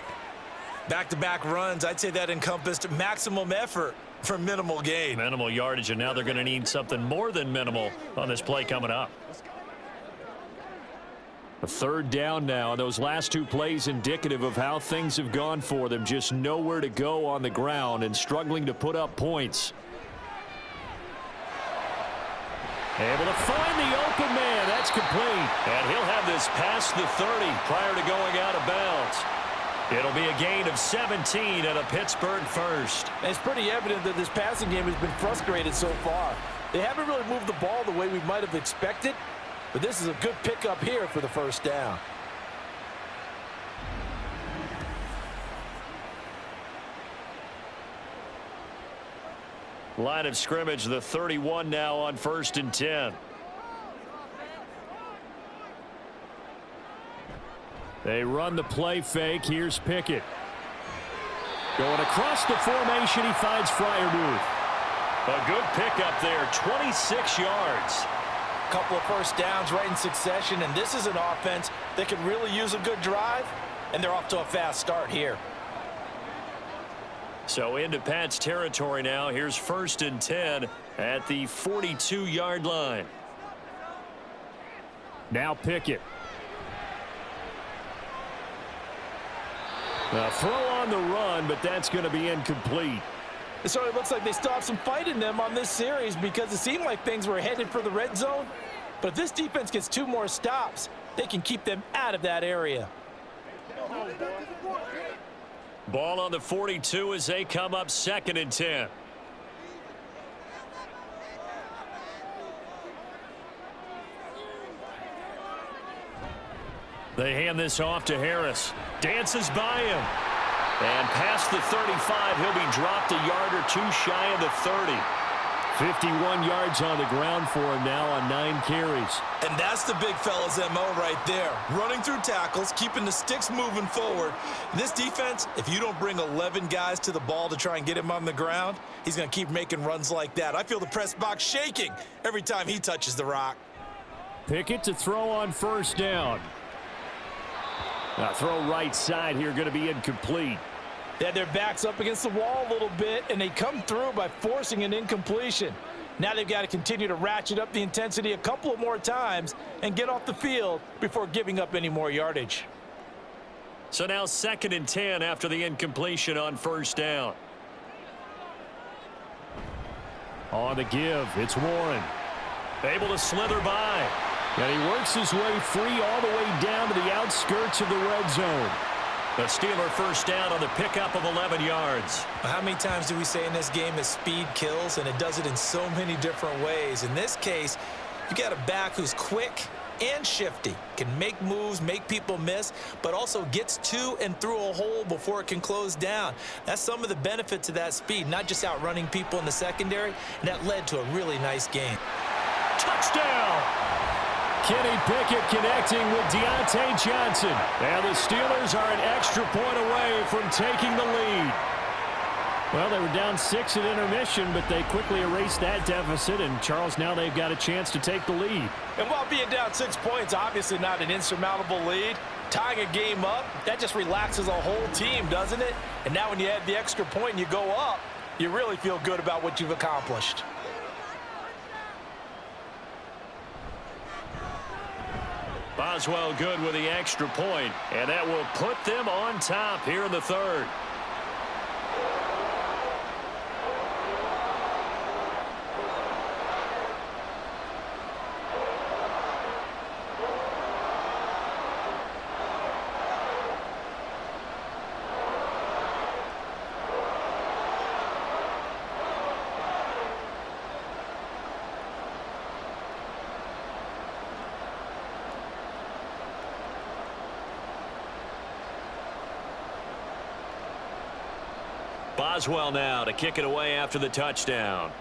Back-to-back runs, I'd say that encompassed maximum effort for minimal gain. Minimal yardage, and now they're going to need something more than minimal on this play coming up. A 3rd down now, and those last 2 plays indicative of how things have gone for them. Just nowhere to go on the ground and struggling to put up points. Able to find the open man. That's complete. And he'll have this past the 30 prior to going out of bounds. It'll be a gain of 17 and a Pittsburgh first. And it's pretty evident that this passing game has been frustrated so far. They haven't really moved the ball the way we might have expected, but this is a good pickup here for the 1st down. Line of scrimmage, the 31 now on 1st and 10. They run the play fake. Here's Pickett. Going across the formation, he finds Freiermuth. A good pickup there, 26 yards. Couple of 1st downs right in succession, and this is an offense that could really use a good drive, and they're off to a fast start here. So into Pat's territory now. Here's 1st and 10 at the 42-yard line. Now Pickett. A throw on the run, but that's going to be incomplete. So it looks like they still have some fight in them on this series because it seemed like things were headed for the red zone. But if this defense gets 2 more stops, they can keep them out of that area. Ball on the 42 as they come up 2nd and 10. They hand this off to Harris. Dances by him. And past the 35, he'll be dropped a yard or 2 shy of the 30. 51 yards on the ground for him now on 9 carries. And that's the big fella's MO right there. Running through tackles, keeping the sticks moving forward. This defense, if you don't bring 11 guys to the ball to try and get him on the ground, he's going to keep making runs like that. I feel the press box shaking every time he touches the rock. Pickett to throw on 1st down. Now throw right side here, going to be incomplete. They had their backs up against the wall a little bit, and they come through by forcing an incompletion. Now they've got to continue to ratchet up the intensity a couple of more times and get off the field before giving up any more yardage. So now 2nd and 10 after the incompletion on 1st down. On the give, it's Warren. Able to slither by. And he works his way free all the way down to the outskirts of the red zone. The Steeler 1st down on the pickup of 11 yards. How many times do we say in this game that speed kills, and it does it in so many different ways? In this case, you got a back who's quick and shifty, can make moves, make people miss, but also gets to and through a hole before it can close down. That's some of the benefits of that speed, not just outrunning people in the secondary, and that led to a really nice game. Touchdown! Kenny Pickett connecting with Deontay Johnson. And the Steelers are an extra point away from taking the lead. Well, they were down 6 at intermission, but they quickly erased that deficit. And, Charles, now they've got a chance to take the lead. And while being down 6 points, obviously not an insurmountable lead, tying a game up, that just relaxes a whole team, doesn't it? And now when you add the extra point and you go up, you really feel good about what you've accomplished. Boswell good with the extra point, and that will put them on top here in the 3rd. Boswell now to kick it away after the touchdown.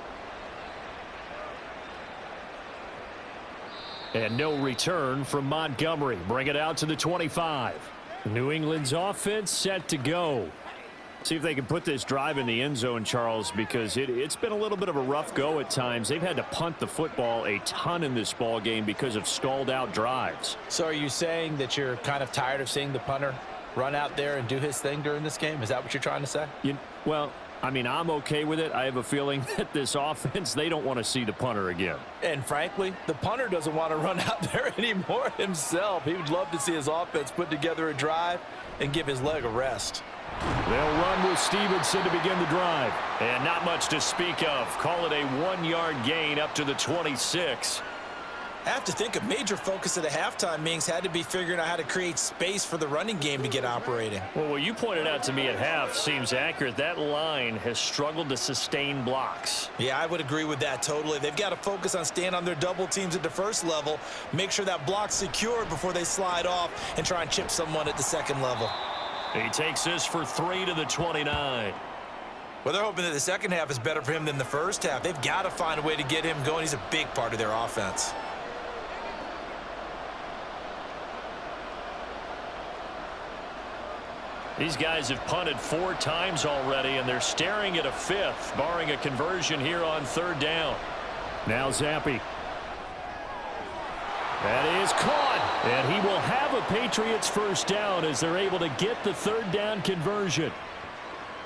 And no return from Montgomery. Bring it out to the 25. New England's offense set to go. See if they can put this drive in the end zone, Charles, because it's been a little bit of a rough go at times. They've had to punt the football a ton in this ball game because of stalled out drives. So are you saying that you're kind of tired of seeing the punter run out there and do his thing during this game? Is that what you're trying to say? Well, I mean, I'm okay with it. I have a feeling that this offense, they don't want to see the punter again. And frankly, the punter doesn't want to run out there anymore himself. He would love to see his offense put together a drive and give his leg a rest. They'll run with Stevenson to begin the drive. And not much to speak of. Call it a 1-yard gain up to the 26. I have to think a major focus of the halftime meetings had to be figuring out how to create space for the running game to get operating. Well, what you pointed out to me at half seems accurate. That line has struggled to sustain blocks. Yeah, I would agree with that totally. They've got to focus on staying on their double teams at the first level, make sure that block's secured before they slide off and try and chip someone at the second level. He takes this for 3 to the 29. Well, they're hoping that the second half is better for him than the first half. They've got to find a way to get him going. He's a big part of their offense. These guys have punted 4 times already, and they're staring at a 5th, barring a conversion here on 3rd down. Now Zappi. That is caught, and he will have a Patriots first down as they're able to get the 3rd down conversion.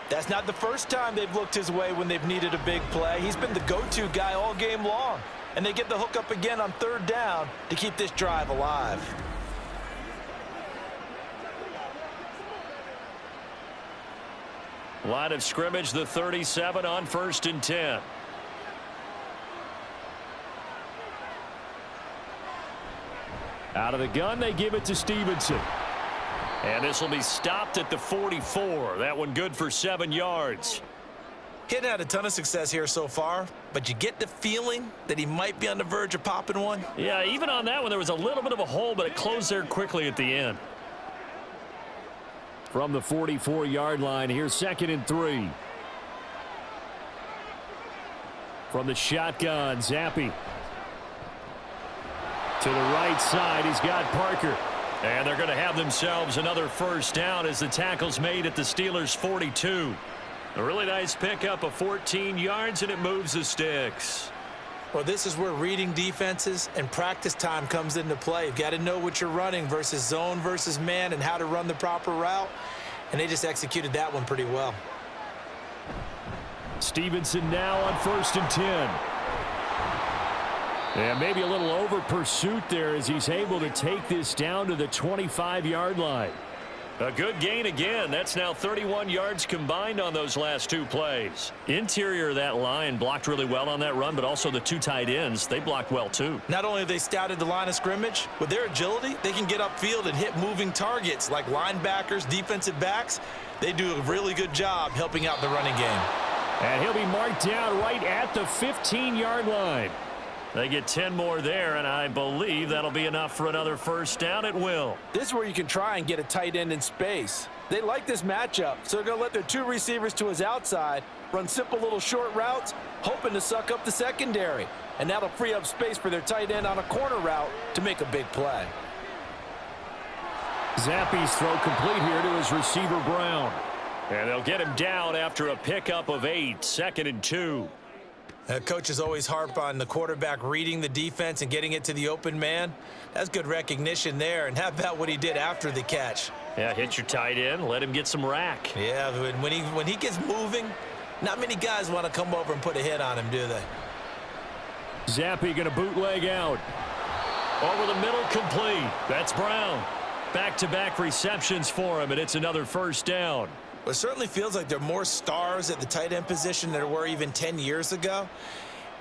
That's not the first time they've looked his way when they've needed a big play. He's been the go-to guy all game long, and they get the hook up again on 3rd down to keep this drive alive. Line of scrimmage, the 37 on 1st and 10. Out of the gun, they give it to Stevenson. And this will be stopped at the 44. That one good for 7 yards. He hadn't had a ton of success here so far, but you get the feeling that he might be on the verge of popping one. Yeah, even on that one, there was a little bit of a hole, but it closed there quickly at the end. From the 44-yard line, here's 2nd and 3. From the shotgun, Zappi. To the right side, he's got Parker. And they're going to have themselves another first down as the tackle's made at the Steelers' 42. A really nice pickup of 14 yards, and it moves the sticks. Well, this is where reading defenses and practice time comes into play. You've got to know what you're running versus zone versus man and how to run the proper route. And they just executed that one pretty well. Stevenson now on 1st and 10. And maybe a little over pursuit there as he's able to take this down to the 25-yard line. A good gain again. That's now 31 yards combined on those last two plays. Interior of that line blocked really well on that run, but also the two tight ends, they blocked well too. Not only have they scouted the line of scrimmage, with their agility, they can get upfield and hit moving targets like linebackers, defensive backs. They do a really good job helping out the running game. And he'll be marked down right at the 15-yard line. They get 10 more there, and I believe that'll be enough for another first down. It will. This is where you can try and get a tight end in space. They like this matchup, so they're going to let their two receivers to his outside run simple little short routes, hoping to suck up the secondary. And that'll free up space for their tight end on a corner route to make a big play. Zappe's throw complete here to his receiver, Brown. And they'll get him down after a pickup of 8, 2nd and 2. Coaches always harp on the quarterback reading the defense and getting it to the open man. That's good recognition there. And how about what he did after the catch? Yeah, hit your tight end, let him get some rack. Yeah, when he gets moving, not many guys want to come over and put a hit on him, do they? Zappe going to bootleg out. Over the middle, complete. That's Brown. Back-to-back receptions for him, and it's another first down. Well, it certainly feels like there are more stars at the tight end position than there were even 10 years ago.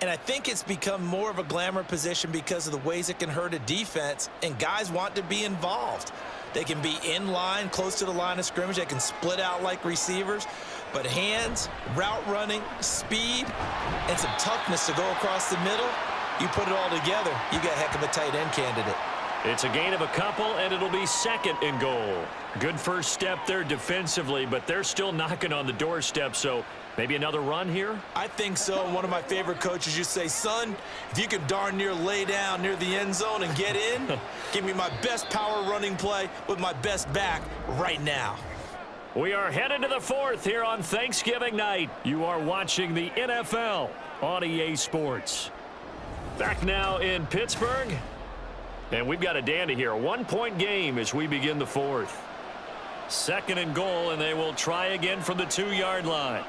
And I think it's become more of a glamour position because of the ways it can hurt a defense, and guys want to be involved. They can be in line, close to the line of scrimmage. They can split out like receivers. But hands, route running, speed, and some toughness to go across the middle, you put it all together, you got a heck of a tight end candidate. It's a gain of a couple, and it'll be 2nd and goal. Good first step there defensively, but they're still knocking on the doorstep, so maybe another run here? I think so. One of my favorite coaches used to say, son, if you can darn near lay down near the end zone and get in, give me my best power running play with my best back right now. We are headed to the 4th here on Thanksgiving night. You are watching the NFL on EA Sports. Back now in Pittsburgh. And we've got a dandy here. A 1-point game as we begin the 4th. 2nd and goal, and they will try again from the 2-yard line.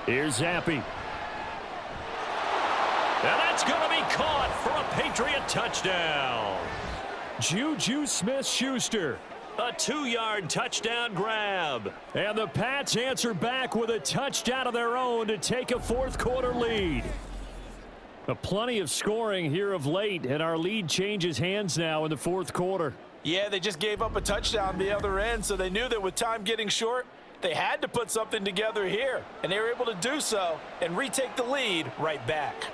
Here's Zappe. And that's going to be caught for a Patriot touchdown. Juju Smith-Schuster. A 2-yard touchdown grab. And the Pats answer back with a touchdown of their own to take a 4th-quarter lead. Plenty of scoring here of late, and our lead changes hands now in the 4th quarter. Yeah, they just gave up a touchdown the other end, so they knew that with time getting short, they had to put something together here, and they were able to do so and retake the lead right back.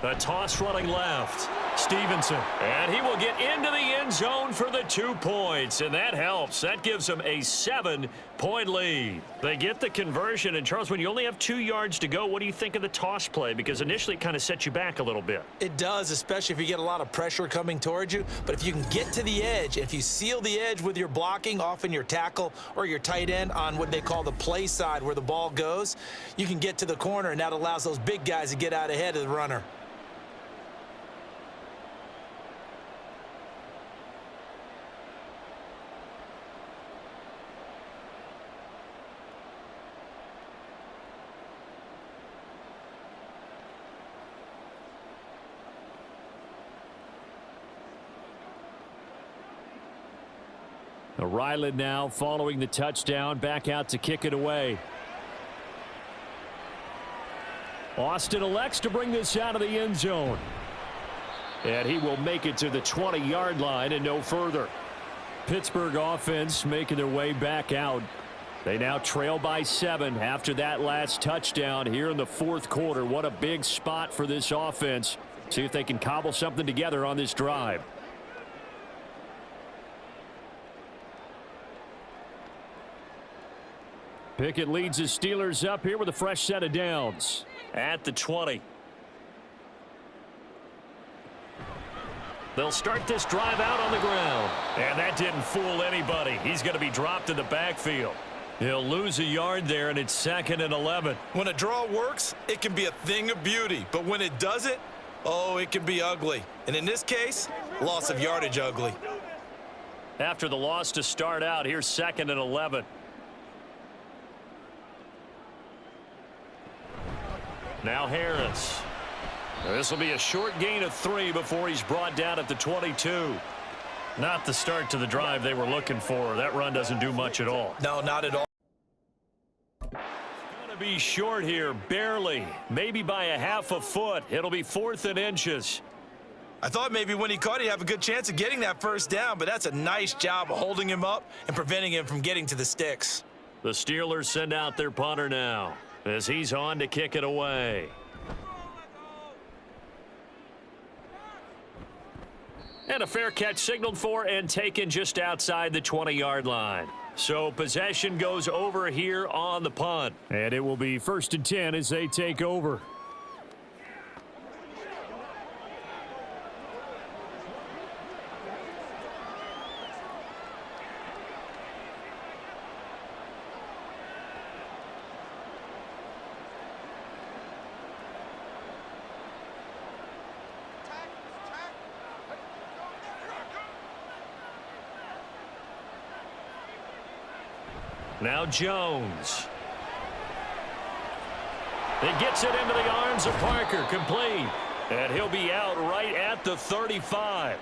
A toss running left. Stevenson. And he will get into the end zone for the 2 points. And that helps. That gives them a 7-point lead. They get the conversion. And, Charles, when you only have 2 yards to go, what do you think of the toss play? Because initially it kind of sets you back a little bit. It does, especially if you get a lot of pressure coming towards you. But if you can get to the edge, if you seal the edge with your blocking, often your tackle or your tight end on what they call the play side where the ball goes, you can get to the corner, and that allows those big guys to get out ahead of the runner. Ryland now following the touchdown, back out to kick it away. Austin elects to bring this out of the end zone. And he will make it to the 20-yard line and no further. Pittsburgh offense making their way back out. They now trail by 7 after that last touchdown here in the 4th quarter. What a big spot for this offense. See if they can cobble something together on this drive. Pickett leads the Steelers up here with a fresh set of downs. At the 20. They'll start this drive out on the ground. And that didn't fool anybody. He's going to be dropped in the backfield. He'll lose a yard there, and it's 2nd and 11. When a draw works, it can be a thing of beauty. But when it doesn't, oh, it can be ugly. And in this case, loss of yardage ugly. After the loss to start out, here's 2nd and 11. Now Harris. This will be a short gain of 3 before he's brought down at the 22. Not the start to the drive they were looking for. That run doesn't do much at all. No, not at all. Going to be short here, barely. Maybe by a half a foot. It'll be 4th and inches. I thought maybe when he caught, he'd have a good chance of getting that first down, but that's a nice job of holding him up and preventing him from getting to the sticks. The Steelers send out their punter now as he's on to kick it away. And a fair catch signaled for and taken just outside the 20-yard line. So possession goes over here on the punt. And it will be 1st and 10 as they take over. Now Jones. He gets it into the arms of Parker, complete. And he'll be out right at the 35.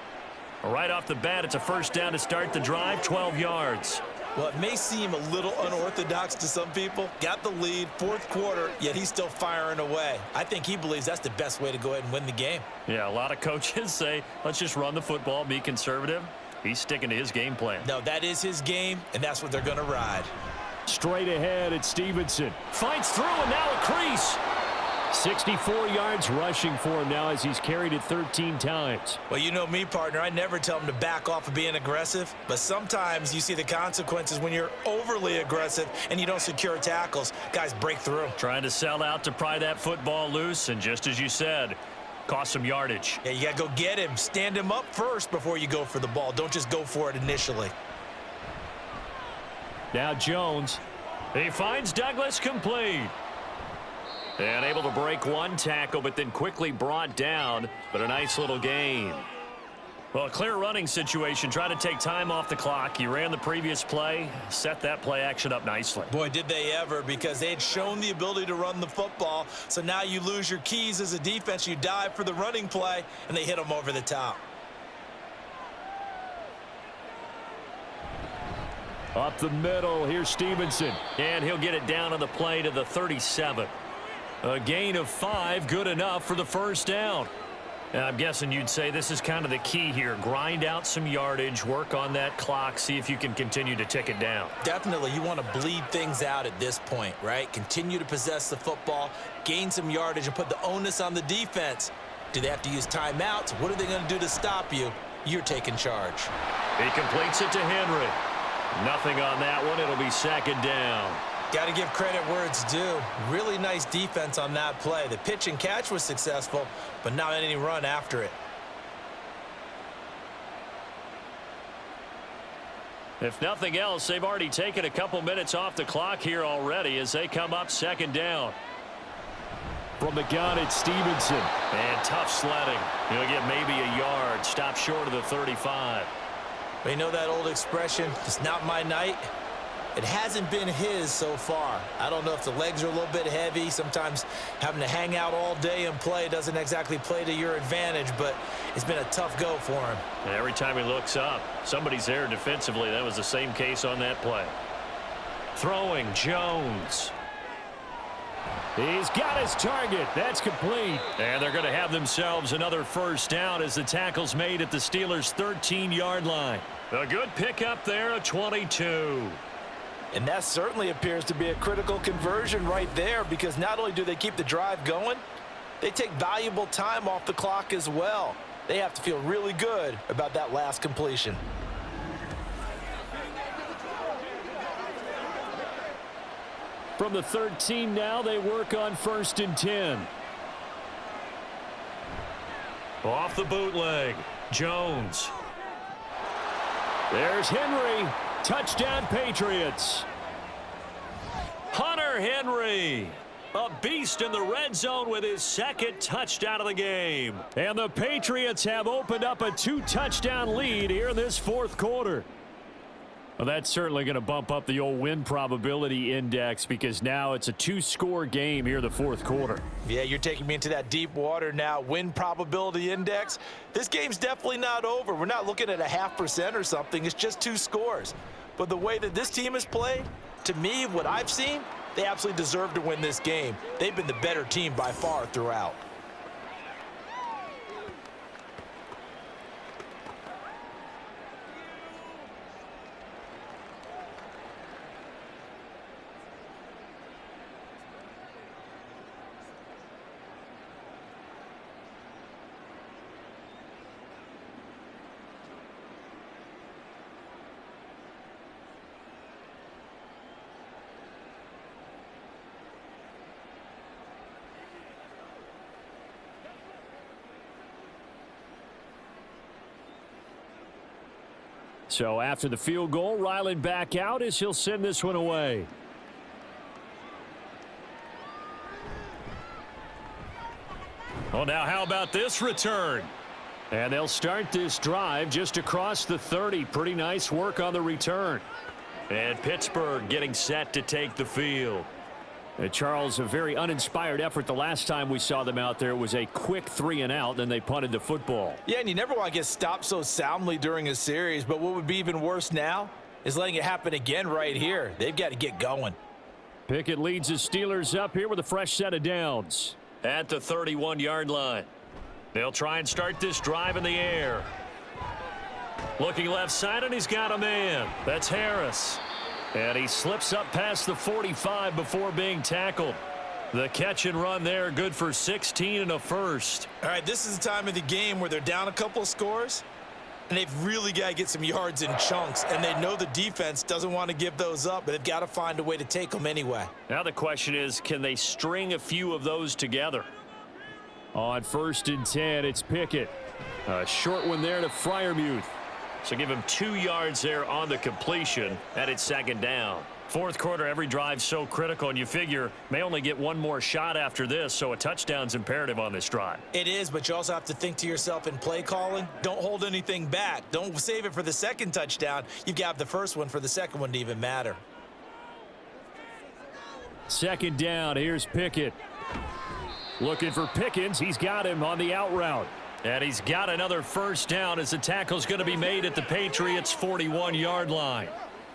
Right off the bat, it's a first down to start the drive, 12 yards. Well, it may seem a little unorthodox to some people. Got the lead, 4th quarter, yet he's still firing away. I think he believes that's the best way to go ahead and win the game. Yeah, a lot of coaches say, let's just run the football, be conservative. He's sticking to his game plan. No, that is his game, and that's what they're going to ride. Straight ahead at Stevenson. Fights through, and now a crease. 64 yards rushing for him now as he's carried it 13 times. Well, you know me, partner. I never tell him to back off of being aggressive, but sometimes you see the consequences when you're overly aggressive and you don't secure tackles. Guys break through. Trying to sell out to pry that football loose, and just as you said, cost some yardage. Yeah, you got to go get him. Stand him up first before you go for the ball. Don't just go for it initially. Now Jones. He finds Douglas, complete. And able to break one tackle, but then quickly brought down. But a nice little gain. Well, a clear running situation. Try to take time off the clock. He ran the previous play. Set that play action up nicely. Boy, did they ever, because they had shown the ability to run the football. So now you lose your keys as a defense. You dive for the running play, and they hit them over the top. Up the middle, here's Stevenson. And he'll get it down on the play to the 37. A gain of 5, good enough for the first down. And I'm guessing you'd say this is kind of the key here. Grind out some yardage, work on that clock, see if you can continue to tick it down. Definitely, you want to bleed things out at this point, right? Continue to possess the football, gain some yardage, and put the onus on the defense. Do they have to use timeouts? What are they going to do to stop you? You're taking charge. He completes it to Henry. Nothing on that one. It'll be 2nd down. Got to give credit where it's due. Really nice defense on that play. The pitch and catch was successful, but not any run after it. If nothing else, they've already taken a couple minutes off the clock here already as they come up 2nd down. From the gun, it's Stevenson. And tough sledding. He'll get maybe a yard. Stop short of the 35. But you know that old expression, it's not my night? It hasn't been his so far. I don't know if the legs are a little bit heavy. Sometimes having to hang out all day and play doesn't exactly play to your advantage, but it's been a tough go for him. And every time he looks up, somebody's there defensively. That was the same case on that play. Throwing, Jones. He's got his target. That's complete. And they're going to have themselves another first down as the tackle's made at the Steelers' 13-yard line. A good pickup there, a 22. And that certainly appears to be a critical conversion right there, because not only do they keep the drive going, they take valuable time off the clock as well. They have to feel really good about that last completion. From the 13 now, they work on 1st and 10. Off the bootleg, Jones. There's Henry. Touchdown, Patriots. Hunter Henry, a beast in the red zone with his 2nd touchdown of the game. And the Patriots have opened up a 2-touchdown lead here in this 4th quarter. Well, that's certainly going to bump up the old win probability index because now it's a 2-score game here in the fourth quarter. Yeah, you're taking me into that deep water now. Win probability index. This game's definitely not over. We're not looking at a 0.5% or something. It's just 2 scores. But the way that this team has played, to me, what I've seen, they absolutely deserve to win this game. They've been the better team by far throughout. So after the field goal, Ryland back out as he'll send this one away. Well, now how about this return? And they'll start this drive just across the 30. Pretty nice work on the return. And Pittsburgh getting set to take the field. Charles, a very uninspired effort the last time we saw them out there. It was a quick 3-and-out, then they punted the football. Yeah, and you never want to get stopped so soundly during a series, but what would be even worse now is letting it happen again right here. They've got to get going. Pickett leads the Steelers up here with a fresh set of downs. At the 31-yard line. They'll try and start this drive in the air. Looking left side, and he's got a man. That's Harris. And he slips up past the 45 before being tackled. The catch and run there, good for 16 and a first. All right, this is the time of the game where they're down a couple of scores, and they've really got to get some yards in chunks, and they know the defense doesn't want to give those up, but they've got to find a way to take them anyway. Now the question is, can they string a few of those together? On 1st and 10, it's Pickett. A short one there to Freiermuth. So give him 2 yards there on the completion, and it's 2nd down. Fourth quarter, every drive's so critical, and you figure may only get one more shot after this, so a touchdown's imperative on this drive. It is, but you also have to think to yourself in play calling, don't hold anything back. Don't save it for the second touchdown. You've got the first one for the second one to even matter. 2nd down, here's Pickett. Looking for Pickens, he's got him on the out route. And he's got another first down as the tackle's going to be made at the Patriots' 41-yard line.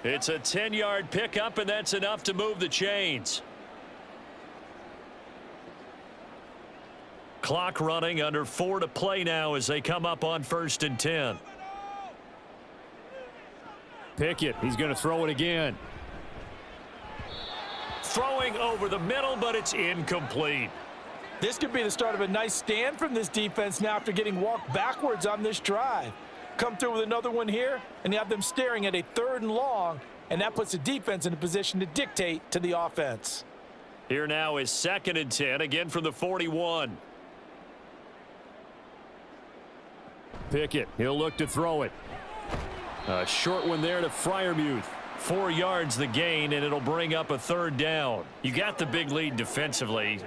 It's a 10-yard pickup, and that's enough to move the chains. Clock running, under 4 to play now as they come up on 1st and 10. Pickett, he's going to throw it again. Throwing over the middle, but it's incomplete. This could be the start of a nice stand from this defense now after getting walked backwards on this drive. Come through with another one here, and you have them staring at a 3rd and long, and that puts the defense in a position to dictate to the offense. Here now is 2nd and 10, again from the 41. Pickett, he'll look to throw it. A short one there to Freiermuth. 4 yards the gain, and it'll bring up a 3rd down. You got the big lead defensively.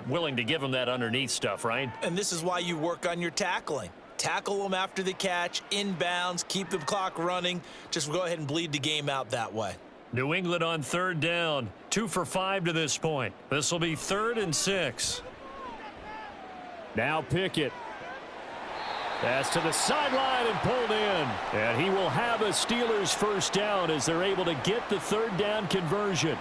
Willing to give them that underneath stuff, right? And this is why you work on your tackling. Tackle them after the catch, inbounds, keep the clock running. Just go ahead and bleed the game out that way. New England on 3rd down. 2 for 5 to this point. This will be 3rd and 6. Now Pickett. Pass to the sideline and pulled in. And he will have a Steelers first down as they're able to get the 3rd down conversion.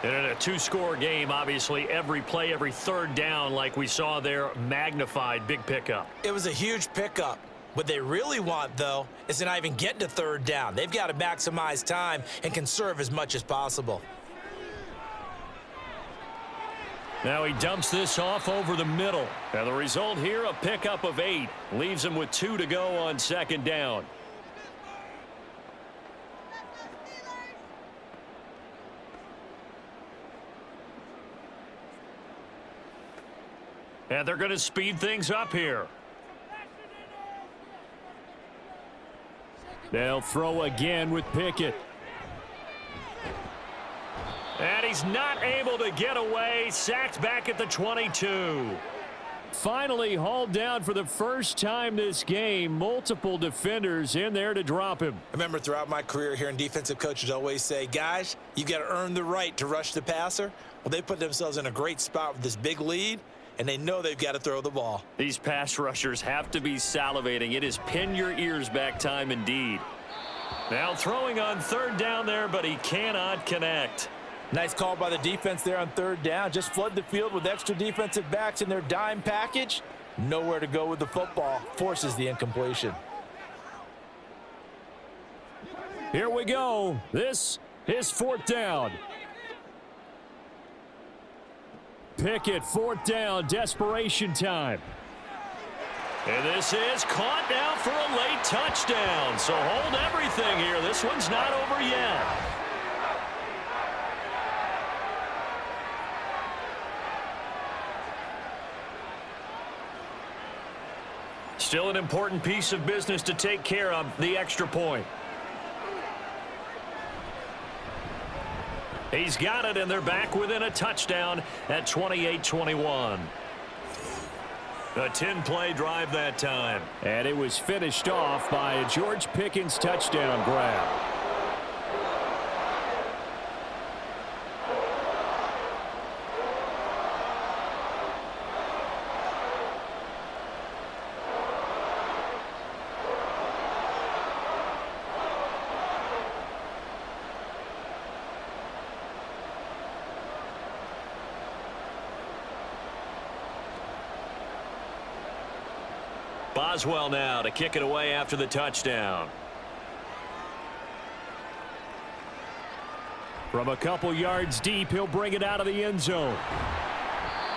And in a 2-score game, obviously, every play, every 3rd down, like we saw there, magnified, big pickup. It was a huge pickup. What they really want, though, is to not even get to 3rd down. They've got to maximize time and conserve as much as possible. Now he dumps this off over the middle. And the result here, a pickup of 8. Leaves him with 2 to go on 2nd down. And they're going to speed things up here. They'll throw again with Pickett. And he's not able to get away. Sacked back at the 22. Finally hauled down for the first time this game. Multiple defenders in there to drop him. I remember throughout my career hearing defensive coaches always say, guys, you got to earn the right to rush the passer. Well, they put themselves in a great spot with this big lead, and they know they've got to throw the ball. These pass rushers have to be salivating. It is pin your ears back time indeed. Now throwing on third down there, but he cannot connect. Nice call by the defense there on third down. Just flood the field with extra defensive backs in their dime package. Nowhere to go with the football. Forces the incompletion. Here we go. This is fourth down. Pickett, fourth down, desperation time. And this is caught now for a late touchdown. So hold everything here. This one's not over yet. Still an important piece of business to take care of, the extra point. He's got it, and they're back within a touchdown at 28-21. A 10-play drive that time. And it was finished off by a George Pickens touchdown grab. Boswell now to kick it away after the touchdown. From a couple yards deep, he'll bring it out of the end zone.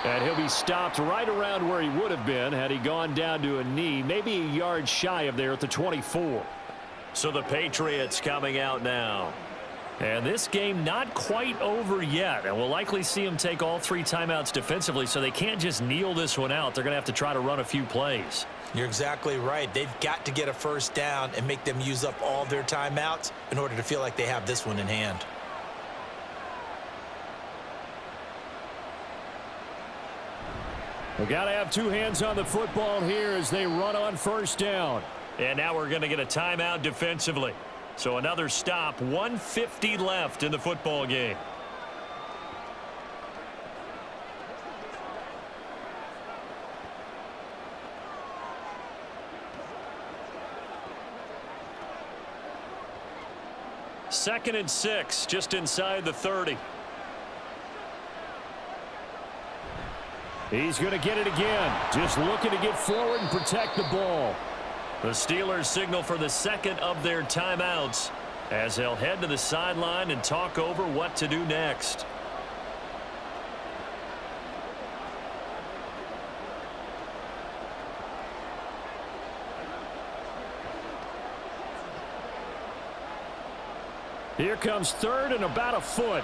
And he'll be stopped right around where he would have been had he gone down to a knee, maybe a yard shy of there at the 24. So the Patriots coming out now. And this game not quite over yet. And we'll likely see them take all three timeouts defensively, so they can't just kneel this one out. They're going to have to try to run a few plays. You're exactly right. They've got to get a first down and make them use up all their timeouts in order to feel like they have this one in hand. We've got to have two hands on the football here as they run on first down. And now we're going to get a timeout defensively. So another stop, 1:50 left in the football game. Second and 6, just inside the 30. He's going to get it again. Just looking to get forward and protect the ball. The Steelers signal for the second of their timeouts as they'll head to the sideline and talk over what to do next. Here comes third and about a foot.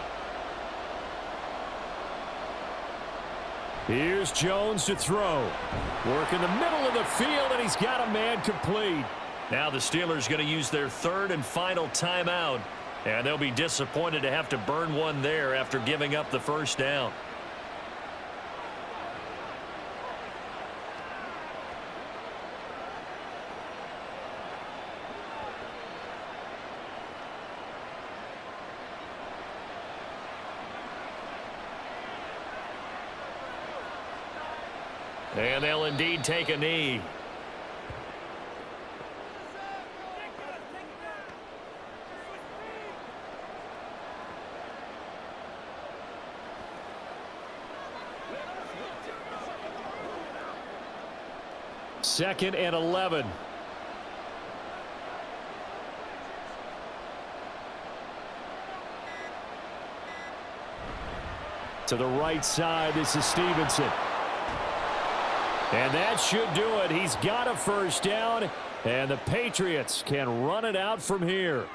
Here's Jones to throw. Work in the middle of the field, and he's got a man complete. Now the Steelers going to use their third and final timeout, and they'll be disappointed to have to burn one there after giving up the first down. And they'll indeed take a knee. Second and 11. To the right side, this is Stevenson. And that should do it. He's got a first down, and the Patriots can run it out from here.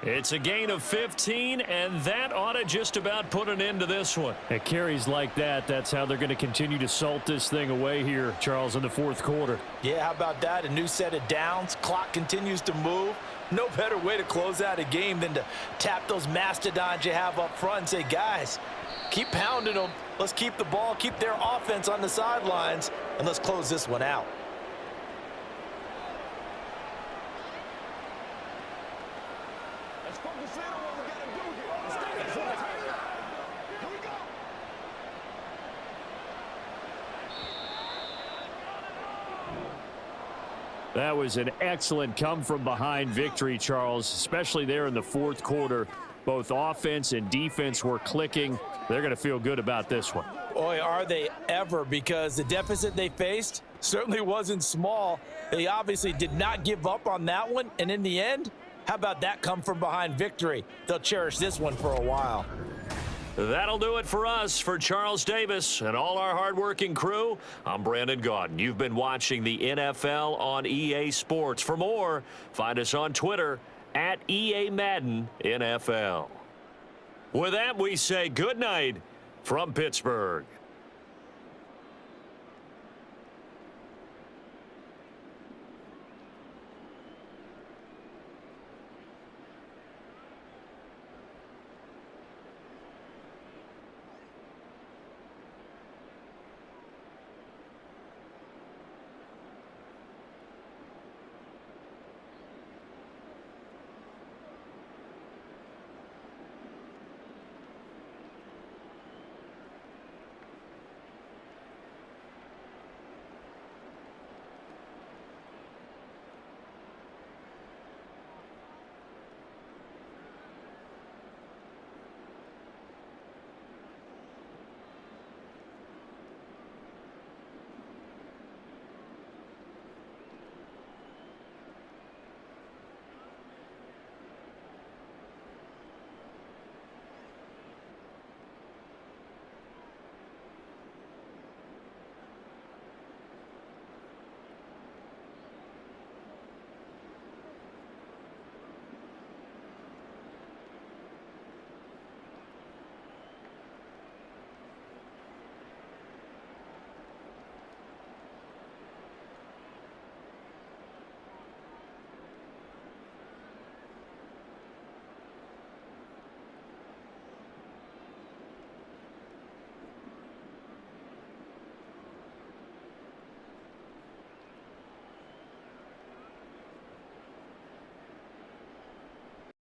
It's a gain of 15, and that ought to just about put an end to this one. It carries like that. That's how they're going to continue to salt this thing away here, Charles, in the fourth quarter. Yeah, how about that? A new set of downs. Clock continues to move. No better way to close out a game than to tap those mastodons you have up front and say, guys, Keep pounding them. Let's keep the ball, keep their offense on the sidelines, and let's close this one out. Let's focus in on what we got to do here. Here we go. That was an excellent come-from-behind victory, Charles, especially there in the fourth quarter. Both offense and defense were clicking. They're going to feel good about this one. Boy, are they ever, because the deficit they faced certainly wasn't small. They obviously did not give up on that one, and in the end, how about that come-from-behind victory? They'll cherish this one for a while. That'll do it for us. For Charles Davis and all our hardworking crew, I'm Brandon Gaudin. You've been watching the NFL on EA Sports. For more, find us on Twitter at EA Madden NFL. With that, we say good night from Pittsburgh.